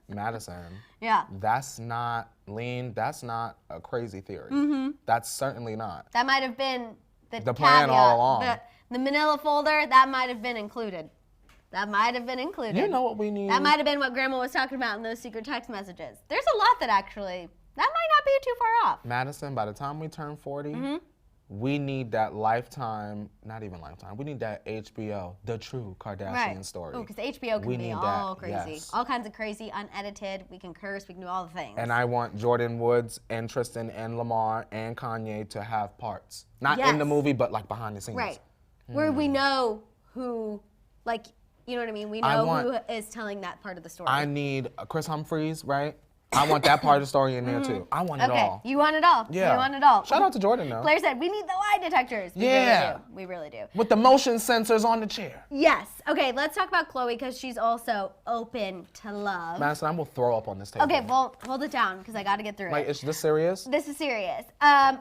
Madison. Yeah. That's not, Lean, that's not a crazy theory. That's certainly not. That might have been the plan all along. The manila folder, that might have been included. That might have been included. You know what we need? That might have been what Grandma was talking about in those secret text messages. There's a lot that actually, that might not be too far off. Madison, by the time we turn 40, we need that Lifetime, not even Lifetime, we need that HBO, the true Kardashian story. Oh, because HBO can be all crazy. Yes. All kinds of crazy, unedited, we can curse, we can do all the things. And I want Jordan Woods and Tristan and Lamar and Kanye to have parts. Not in the movie, but like behind the scenes. Right. Where we know who, like, you know what I mean? We know who is telling that part of the story. I need Chris Humphries, right? I want that part of the story in there too. I want it all. You want it all. Yeah. You want it all. Shout out to Jordan though. Blair said, we need the lie detectors. We really do. We really do. With the motion sensors on the chair. Yes. Okay, let's talk about Khloe because she's also open to love. Madison, I will throw up on this table. Okay, well, hold it down because I got to get through it. Like, is this serious? This is serious.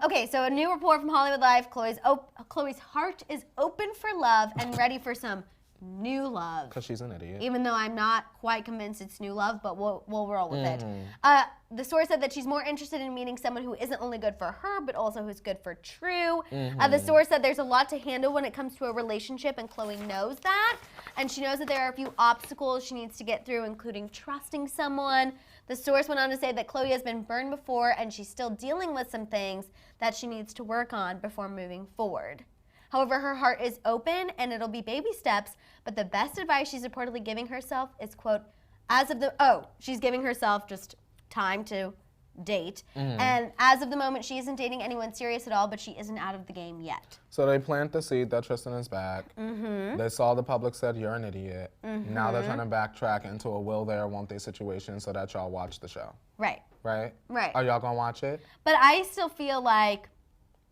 Okay, so a new report from Hollywood Life, Khloe's heart is open for love and ready for some new love. Because she's an idiot. Even though I'm not quite convinced it's new love, but we'll roll with it. The source said that she's more interested in meeting someone who isn't only good for her, but also who's good for True. The source said there's a lot to handle when it comes to a relationship, and Khloe knows that. And she knows that there are a few obstacles she needs to get through, including trusting someone. The source went on to say that Khloe has been burned before, and she's still dealing with some things that she needs to work on before moving forward. However, her heart is open and it'll be baby steps, but the best advice she's reportedly giving herself is, quote, she's giving herself just time to date. And as of the moment, she isn't dating anyone serious at all, but she isn't out of the game yet. So they plant the seed that Tristan is back. They saw the public said, you're an idiot. Now they're trying to backtrack into a will they or won't they situation so that y'all watch the show. Right. Right? Right. Are y'all gonna watch it? But I still feel like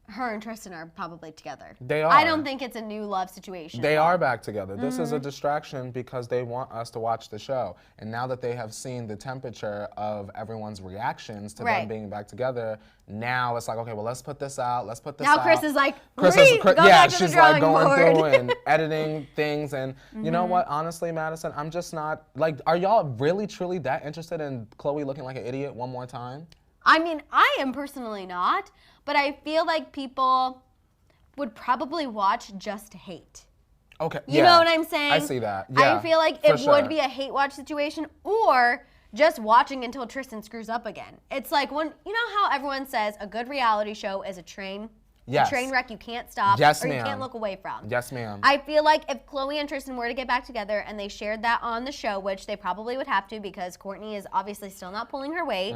her and Tristan are probably together. They are. I don't think it's a new love situation. They are back together. This is a distraction because they want us to watch the show. And now that they have seen the temperature of everyone's reactions to them being back together, now it's like, okay, well, let's put this out. Let's put this out. Now Chris is like, she's like going through and editing things. And you know what? Honestly, Madison, I'm just not, like, are y'all really, truly that interested in Khloe looking like an idiot one more time? I mean, I am personally not, but I feel like people would probably watch just to hate. Okay. You know what I'm saying? I see that. Yeah, I feel like it would be a hate watch situation, or just watching until Tristan screws up again. It's like when, you know how everyone says a good reality show is a train? Yes. A train wreck you can't stop or you can't look away from. Yes, ma'am. I feel like if Khloe and Tristan were to get back together and they shared that on the show, which they probably would have to because Kourtney is obviously still not pulling her weight,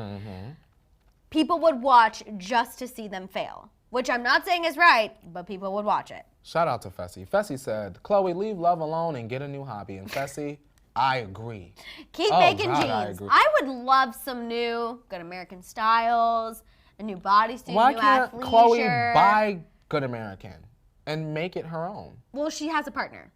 people would watch just to see them fail. which I'm not saying is right, but people would watch it. Shout out to Fessy. Fessy said, Khloe, leave love alone and get a new hobby. And Fessy, I agree. Keep making jeans. I would love some new Good American styles, a new bodysuit, Why new can't athleisure. Khloe buy Good American and make it her own? Well, she has a partner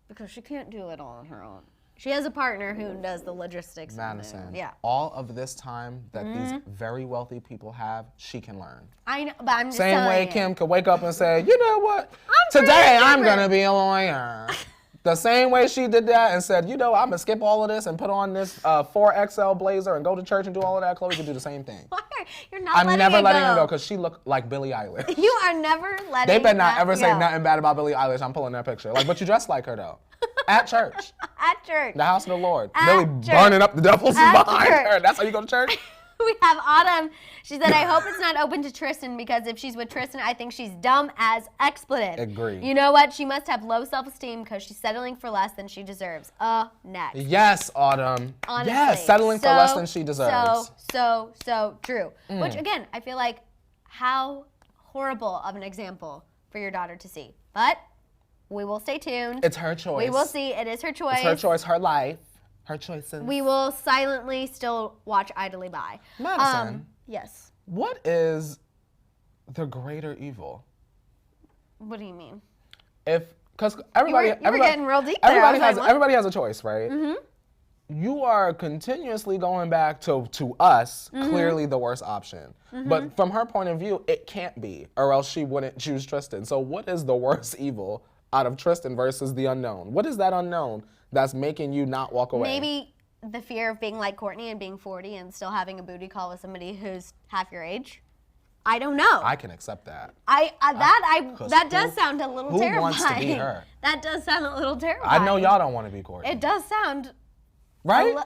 because she can't do it all on her own. She has a partner who does the logistics. Maddison, yeah. all of this time that these very wealthy people have, she can learn. I know, but I'm just Same way telling you. Kim could wake up and say, you know what? Today I'm going to be a lawyer. The same way she did that and said, you know, I'm going to skip all of this and put on this 4XL blazer and go to church and do all of that. Khloe could do the same thing. Why? You're not I'm never letting her go go because she looked like Billie Eilish. You are never letting They better not that ever say go. nothing bad about Billie Eilish. I'm pulling that picture. Like, but you dress like her, though. At church. At church. The house of the Lord. At Billie church. burning up the devils At behind church. her. That's how you go to church? We have Autumn. She said, I hope it's not open to Tristan because if she's with Tristan, I think she's dumb as expletive. Agree. You know what? She must have low self-esteem because she's settling for less than she deserves. Next. Yes, Autumn. Honestly. Yes, settling for less than she deserves. So true. Which, again, I feel like how horrible of an example for your daughter to see. But we will stay tuned. It's her choice. We will see. It is her choice. It's her choice, her life, her choices. We will silently still watch idly by. Madison. Yes. What is the greater evil? What do you mean? Because everybody, You were getting real deep there. everybody has a choice, right? Mm-hmm. You are continuously going back to us, clearly the worst option. But from her point of view, it can't be, or else she wouldn't choose Tristan. So what is the worst evil out of Tristan versus the unknown? What is that unknown that's making you not walk away? Maybe the fear of being like Kourtney and being 40 and still having a booty call with somebody who's half your age. I don't know. I can accept that. That does sound a little terrifying. Who wants to be her? That does sound a little terrifying. I know y'all don't want to be Kourtney. It does sound. Right?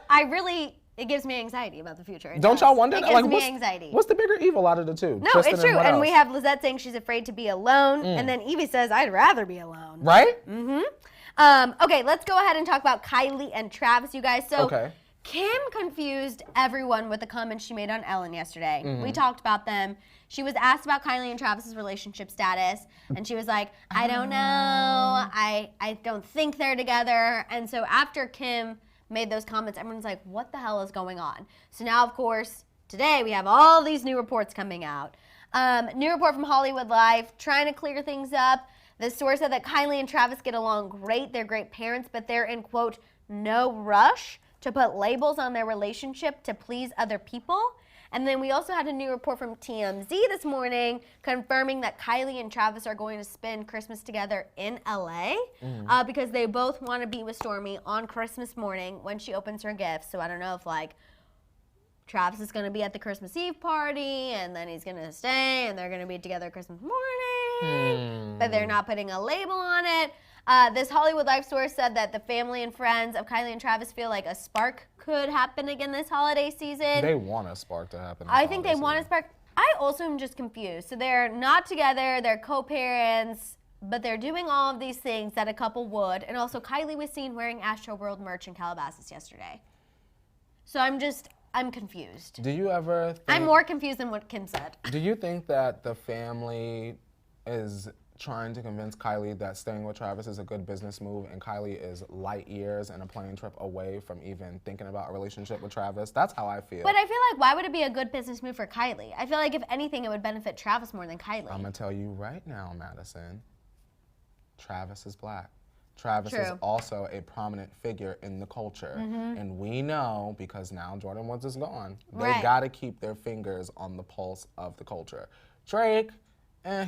It gives me anxiety about the future. Don't y'all wonder? It gives me anxiety. What's the bigger evil out of the two? No, Tristan it's true. And we else? have Lizette saying she's afraid to be alone. And then Evie says, I'd rather be alone. Right? Okay, let's go ahead and talk about Kylie and Travis, you guys. So Okay. Kim confused everyone with the comments she made on Ellen yesterday. We talked about them. She was asked about Kylie and Travis's relationship status, and she was like, I don't know. I don't think they're together. And so after Kim made those comments, everyone's like, what the hell is going on? So now, of course, today we have all these new reports coming out. New report from Hollywood Life, trying to clear things up. The source said that Kylie and Travis get along great. They're great parents, but they're in, quote, no rush to put labels on their relationship to please other people. And then we also had a new report from TMZ this morning confirming that Kylie and Travis are going to spend Christmas together in LA because they both want to be with Stormi on Christmas morning when she opens her gifts. So I don't know if like Travis is going to be at the Christmas Eve party and then he's going to stay and they're going to be together Christmas morning, but they're not putting a label on it. This Hollywood Life source said that the family and friends of Kylie and Travis feel like a spark could happen again this holiday season. They want a spark to happen. I think they want a spark. I also am just confused. So they're not together, they're co-parents, but they're doing all of these things that a couple would. And also Kylie was seen wearing Astroworld merch in Calabasas yesterday. So I'm confused. Do you ever think, I'm more confused than what Kim said. Do you think that the family is trying to convince Kylie that staying with Travis is a good business move and Kylie is light years and a plane trip away from even thinking about a relationship with Travis? That's how I feel. But I feel like, why would it be a good business move for Kylie? I feel like if anything, it would benefit Travis more than Kylie. I'm going to tell you right now, Madison, Travis is black. Travis True. is also a prominent figure in the culture. And we know, because now Jordan Woods is gone, they Right. got to keep their fingers on the pulse of the culture. Drake,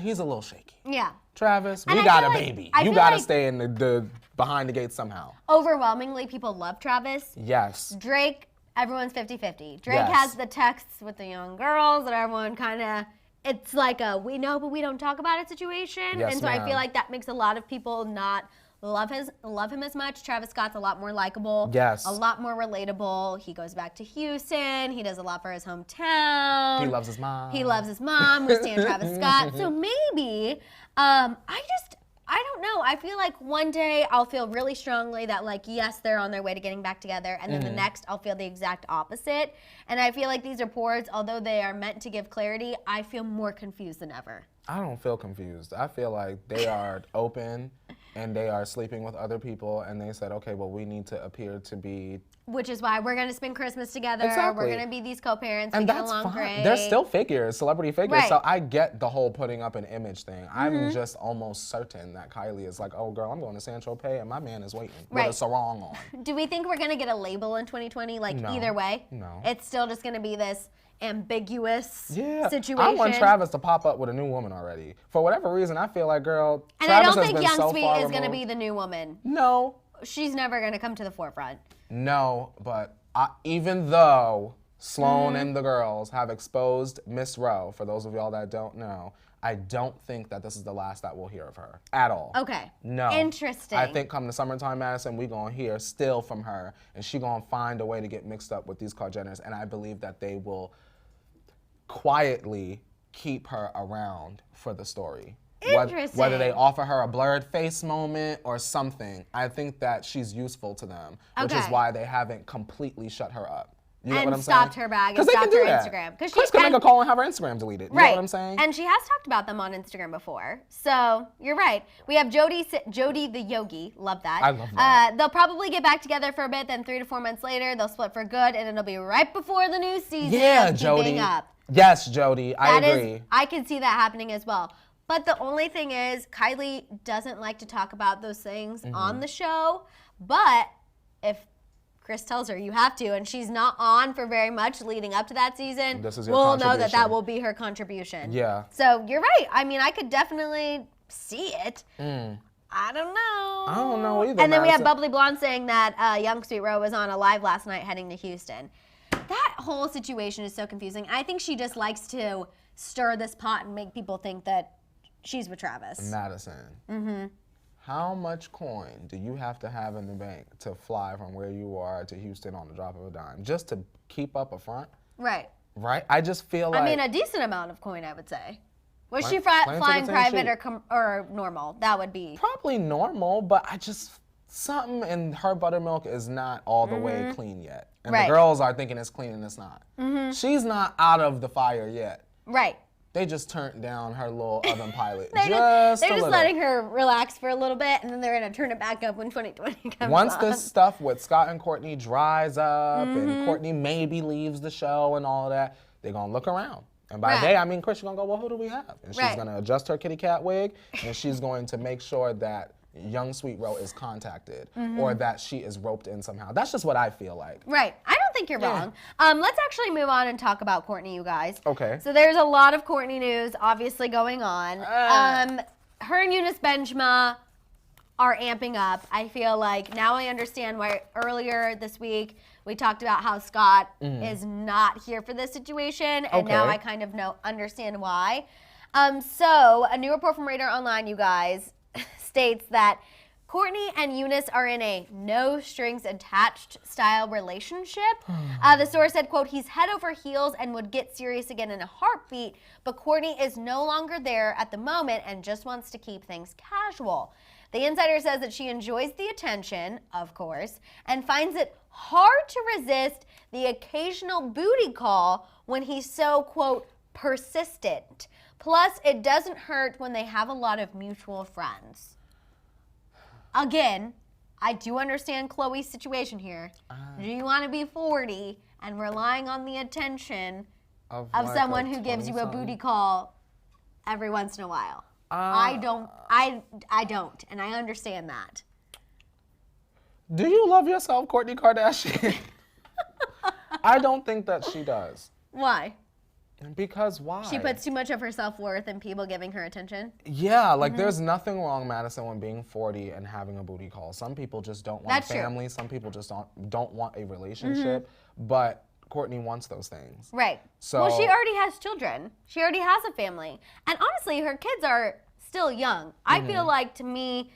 he's a little shaky. Yeah. Travis, And we I got feel a like- baby. I You feel got to like- stay in the behind the gates somehow. Overwhelmingly, people love Travis. Yes. Drake, everyone's 50-50. Drake Yes. has the texts with the young girls that everyone kind of, it's like a we know but we don't talk about it situation. Yes, and so I ma'am. feel like that makes a lot of people not love him as much. Travis Scott's a lot more likable. Yes. A lot more relatable. He goes back to Houston. He does a lot for his hometown. He loves his mom. He loves his mom. We stand Travis Scott. So maybe, I don't know. I feel like one day I'll feel really strongly that like, yes, they're on their way to getting back together. And then the next I'll feel the exact opposite. And I feel like these reports, although they are meant to give clarity, I feel more confused than ever. I don't feel confused. I feel like they are open and they are sleeping with other people, and they said, okay, well, we need to appear to be. Which is why we're going to spend Christmas together. Exactly. We're going to be these co-parents. And we get that's along fine. great. They're still figures, celebrity figures. Right. So I get the whole putting up an image thing. I'm just almost certain that Kylie is like, oh, girl, I'm going to San Tropez, and my man is waiting with a sarong on. Do we think we're going to get a label in 2020? Like, No. either way? No. It's still just going to be this ambiguous situation. I want Travis to pop up with a new woman already. For whatever reason, I feel like, girl, And Travis I don't has think been Young so Sweet far is going to removed. be the new woman. No. She's never going to come to the forefront. No, but even though Sloan and the girls have exposed Miss Rowe, for those of y'all that don't know, I don't think that this is the last that we'll hear of her at all. Okay. No. Interesting. I think come the summertime, Madison, we gonna hear still from her, and she gonna find a way to get mixed up with these Kardashians, and I believe that they will quietly keep her around for the story. Interesting. Whether they offer her a blurred face moment or something, I think that she's useful to them, which is Okay. why they haven't completely shut her up. You know And what I'm stopped saying? her bag and 'Cause they stopped can her do that. Instagram. 'Cause Chris she- can make and- a call and have her Instagram deleted. You know what I'm saying? And she has talked about them on Instagram before. So you're right. We have Jody the Yogi. Love that. I love that. They'll probably get back together for a bit, then 3 to 4 months later, they'll split for good, and it'll be right before the new season. Yeah, of Jody. Keeping Up. Yes, Jody. I That agree. is, I can see that happening as well. But the only thing is, Kylie doesn't like to talk about those things on the show. But if Chris tells her you have to, and she's not on for very much leading up to that season, This is your we'll know that that contribution. will be her contribution. Yeah. So you're right. I mean, I could definitely see it. I don't know. I don't know either, And then we have Madison. Bubbly Blonde saying that Young Sweet Row was on a live last night heading to Houston. That whole situation is so confusing. I think she just likes to stir this pot and make people think that she's with Travis. Madison. How much coin do you have to have in the bank to fly from where you are to Houston on the drop of a dime, just to keep up a front? Right. Right? I just feel like. I mean, a decent amount of coin, I would say. Was she Plane flying tickets ain't private cheap. or normal? That would be. Probably normal, but I just something in her buttermilk is not all the way clean yet, and Right. the girls are thinking it's clean and it's not. She's not out of the fire yet. Right. They just turned down her little oven pilot They're just a just little. letting her relax for a little bit, and then they're going to turn it back up when 2020 comes Once on. this stuff with Scott and Kourtney dries up, and Kourtney maybe leaves the show and all of that, they're gonna look around. And by Right. they, I mean Chris, she's gonna go, well, who do we have? And she's Right. gonna adjust her kitty cat wig, and she's going to make sure that Young Sweet Row is contacted, or that she is roped in somehow. That's just what I feel like. Right. I don't think you're wrong. Let's actually move on and talk about Kourtney, you guys. Okay. So there's a lot of Kourtney news obviously going on. Her and Younes Benjma are amping up. I feel like now I understand why earlier this week we talked about how Scott is not here for this situation, and now Okay. I kind of understand why. So a new report from Radar Online, you guys, states that Kourtney and Younes are in a no strings attached style relationship. The source said, quote, he's head over heels and would get serious again in a heartbeat, but Kourtney is no longer there at the moment and just wants to keep things casual. The insider says that she enjoys the attention, of course, and finds it hard to resist the occasional booty call when he's so, quote, persistent. Plus, it doesn't hurt when they have a lot of mutual friends. Again, I do understand Khloe's situation here. Do you want to be 40 and relying on the attention of like someone a who gives you a 20-something? booty call every once in a while? I don't, and I understand that. Do you love yourself, Kourtney Kardashian? I don't think that she does. Why? Because why? She puts too much of her self-worth in people giving her attention? Yeah, like there's nothing wrong, Madison, when being 40 and having a booty call. Some people just don't want That's true. family. Some people just don't want a relationship. But Kourtney wants those things. Right. So- Well, she already has children. She already has a family. And honestly, her kids are still young. I feel like, to me,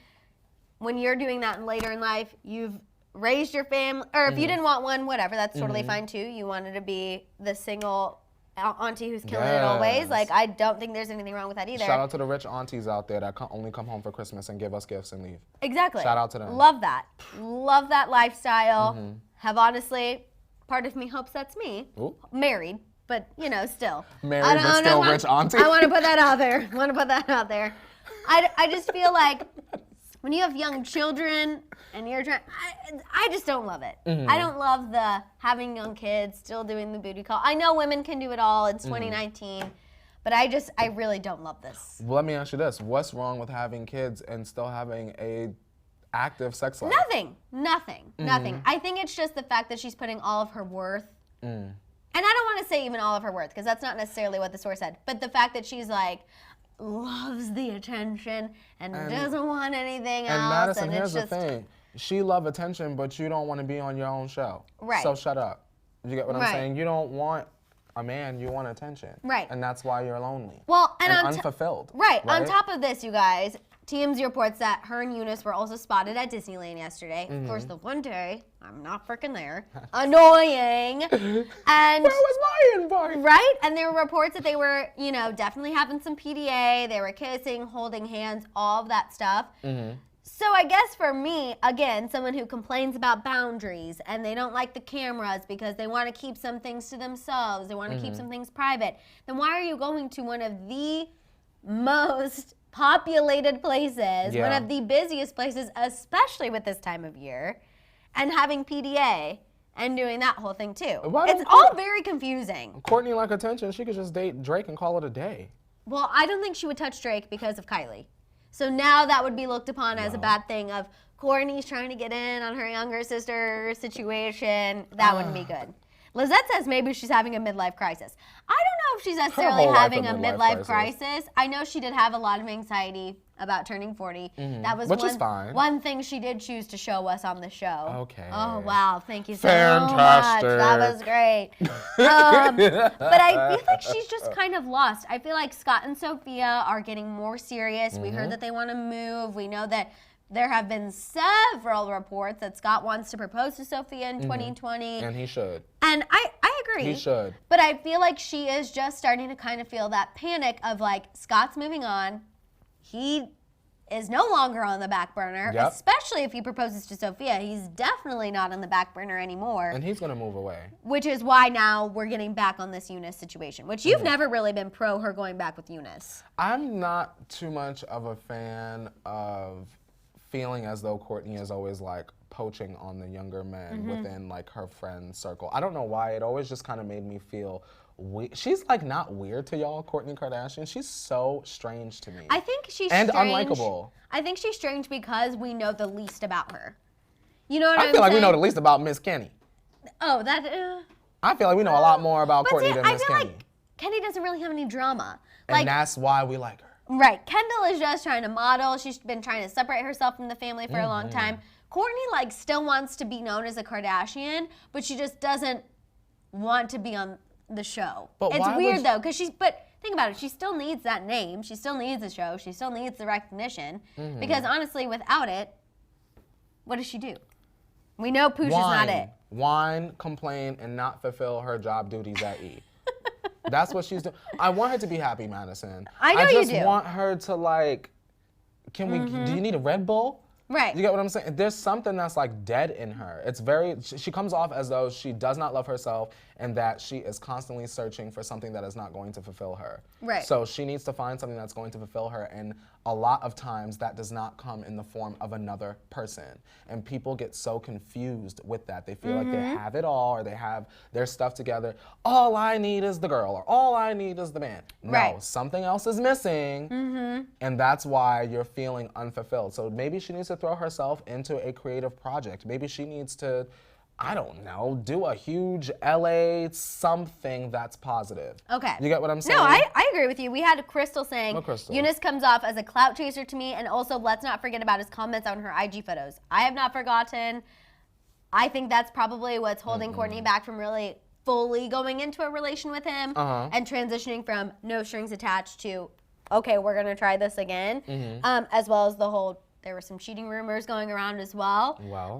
when you're doing that later in life, you've raised your family, or if you didn't want one, whatever, that's totally fine too. You wanted to be the single auntie who's killing it always. Yes. Like, I don't think there's anything wrong with that either. Shout out to the rich aunties out there that only come home for Christmas and give us gifts and leave. Exactly. Shout out to them. Love that. Love that lifestyle. Have honestly, part of me hopes that's me. Ooh. Married. but you know, still. Married but still rich auntie. I want to put that out there. I just feel like when you have young children and you're trying, I just don't love it. Mm-hmm. I don't love the having young kids, still doing the booty call. I know women can do it all. It's 2019. But I really don't love this. Well, let me ask you this. What's wrong with having kids and still having a active sex life? Nothing. I think it's just the fact that she's putting all of her worth, and I don't want to say even all of her worth, because that's not necessarily what the source said, but the fact that she's like, loves the attention and doesn't want anything else. And Madison, here's the thing. She love attention, but you don't want to be on your own show. Right. So shut up. You get what I'm saying? You don't want a man, you want attention. Right. And that's why you're lonely. Well, and unfulfilled. Right. On top of this, you guys, TMZ reports that her and Younes were also spotted at Disneyland yesterday. Of course, the one day, I'm not freaking there. Annoying. And where was my invite? Right? And there were reports that they were, you know, definitely having some PDA. They were kissing, holding hands, all of that stuff. So I guess for me, again, someone who complains about boundaries and they don't like the cameras because they want to keep some things to themselves, they want to keep some things private, then why are you going to one of the most populated places, one of the busiest places, especially with this time of year, and having PDA and doing that whole thing too? It's all very confusing. Kourtney like attention, she could just date Drake and call it a day. Well, I don't think she would touch Drake because of Kylie. So now that would be looked upon as a bad thing of Kourtney's trying to get in on her younger sister situation. That wouldn't be good. Lizette says maybe she's having a midlife crisis. I don't know if she's necessarily having a midlife crisis. I know she did have a lot of anxiety about turning 40. That was Which is fine. One thing she did choose to show us on the show. Okay. Oh, wow. Thank you so Fantastic. much. That was great. But I feel like she's just kind of lost. I feel like Scott and Sophia are getting more serious. We heard that they want to move. We know that there have been several reports that Scott wants to propose to Sophia in 2020. And he should. And I agree. He should. But I feel like she is just starting to kind of feel that panic of like, Scott's moving on. He is no longer on the back burner, especially if he proposes to Sophia. He's definitely not on the back burner anymore. And he's going to move away. Which is why now we're getting back on this Younes situation, which you've never really been pro her going back with Younes. I'm not too much of a fan of feeling as though Kourtney is always like poaching on the younger men within like her friend circle. I don't know why. It always just kind of made me feel weird. She's like not weird to y'all, Kourtney Kardashian. She's so strange to me. I think she's and strange. Unlikable. I think she's strange because we know the least about her. You know what I'm saying? I feel like we know the least about Miss Kenny. Oh, that. I feel like we know a lot more about Kourtney than Miss Kenny. Like Kenny doesn't really have any drama. And that's why we like her. Right. Kendall is just trying to model. She's been trying to separate herself from the family for a long time. Kourtney like still wants to be known as a Kardashian, but she just doesn't want to be on the show. But it's weird though, because think about it, she still needs that name. She still needs the show. She still needs the recognition. Because honestly, without it, what does she do? We know Pooch is not it. Whine, complain, and not fulfill her job duties at E. That's what she's doing. I want her to be happy, Madison. I know you do. I just want her to like, do you need a Red Bull? Right. You get what I'm saying? There's something that's like dead in her. It's she comes off as though she does not love herself and that she is constantly searching for something that is not going to fulfill her. Right. So she needs to find something that's going to fulfill her, and a lot of times that does not come in the form of another person. And people get so confused with that. They feel like they have it all, or they have their stuff together. All I need is the girl, or all I need is the man. No, something else is missing, and that's why you're feeling unfulfilled. So maybe she needs to throw herself into a creative project. Maybe she needs to, I don't know, do a huge LA something that's positive. Okay. You get what I'm saying? No, I agree with you. We had Crystal saying, Crystal? Younes comes off as a clout chaser to me, and also let's not forget about his comments on her IG photos. I have not forgotten. I think that's probably what's holding Kourtney back from really fully going into a relation with him and transitioning from no strings attached to, okay, we're gonna try this again, as well as the whole, there were some cheating rumors going around as well. Wow.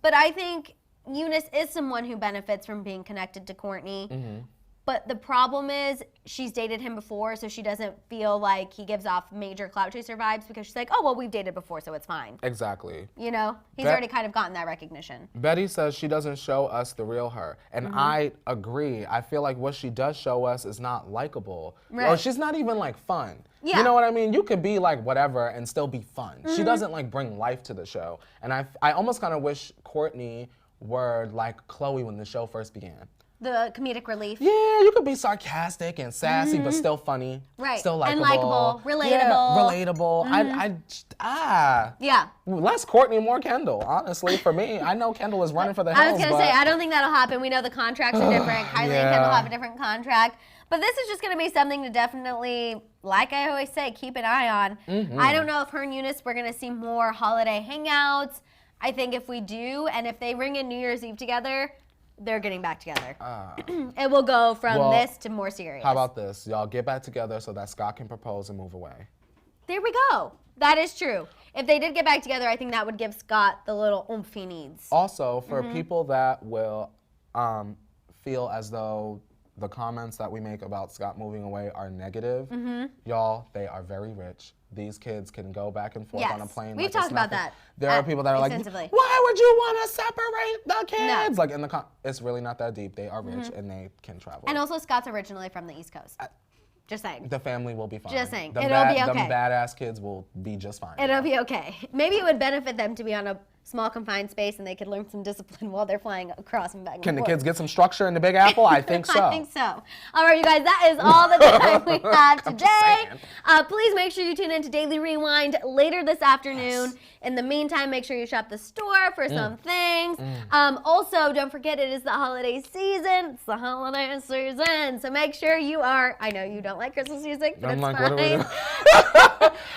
But I think Younes is someone who benefits from being connected to Kourtney. But the problem is she's dated him before, so she doesn't feel like he gives off major clout chaser vibes because she's like, oh, well, we've dated before, so it's fine. Exactly. You know? He's already kind of gotten that recognition. Betty says she doesn't show us the real her. And I agree. I feel like what she does show us is not likable. Right. Or she's not even like fun. Yeah. You know what I mean? You could be like whatever and still be fun. She doesn't like bring life to the show. And I almost kind of wish Kourtney were like Khloe when the show first began. The comedic relief. Yeah, you could be sarcastic and sassy, but still funny. Right. Still likable. And likable. Relatable. Yeah, relatable. Yeah. Less Kourtney, more Kendall, honestly, for me. I know Kendall is running for the hills, I was going to say, I don't think that'll happen. We know the contracts are different. Kylie and Kendall have a different contract. But this is just going to be something to definitely, like I always say, keep an eye on. I don't know if her and Younes, we're going to see more holiday hangouts. I think if we do, and if they ring in New Year's Eve together, they're getting back together. It will go from this to more serious. How about this? Y'all get back together so that Scott can propose and move away. There we go. That is true. If they did get back together, I think that would give Scott the little oomph he needs. Also, for people that will feel as though the comments that we make about Scott moving away are negative, y'all, they are very rich. These kids can go back and forth on a plane. We've talked about that. There are people that are like, why would you want to separate the kids? No. Like it's really not that deep. They are rich and they can travel. And also, Scott's originally from the East Coast. Just saying. The family will be fine. Just saying. It'll be okay. The badass kids will be just fine. It'll be okay. Maybe it would benefit them to be on a small confined space and they could learn some discipline while they're flying across and back and forth. Can the kids get some structure in the Big Apple? I think so. I think so. All right, you guys, that is all the time we have today. Please make sure you tune in to Daily Rewind later this afternoon. In the meantime, make sure you shop the store for some things. Also, don't forget it is the holiday season. It's the holiday season. So make sure you are, I know you don't like Christmas music, but it's fine. What are we doing?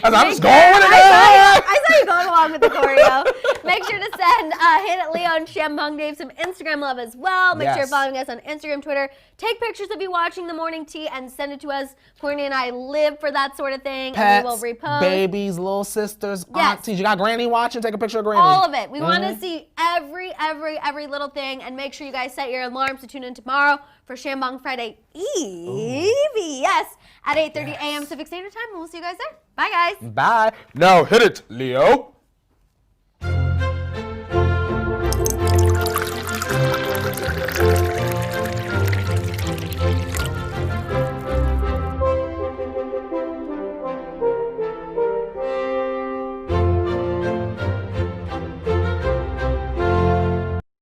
I'm just going with it. I saw you going along with the choreo. Make sure to send Hit Leon Shambong Dave some Instagram love as well. Make sure you're following us on Instagram, Twitter. Take pictures of you watching the morning tea and send it to us. Courtney and I live for that sort of thing. Pets, and we will repost. Babies, little sisters, aunties. You got Granny watching? Take a picture of Granny. All of it. We want to see every little thing. And make sure you guys set your alarms to tune in tomorrow for Shambong Friday Eve. Yes, at 8:30 a.m. Pacific Standard Time. We'll see you guys there. Bye, guys. Bye. Now hit it, Leo.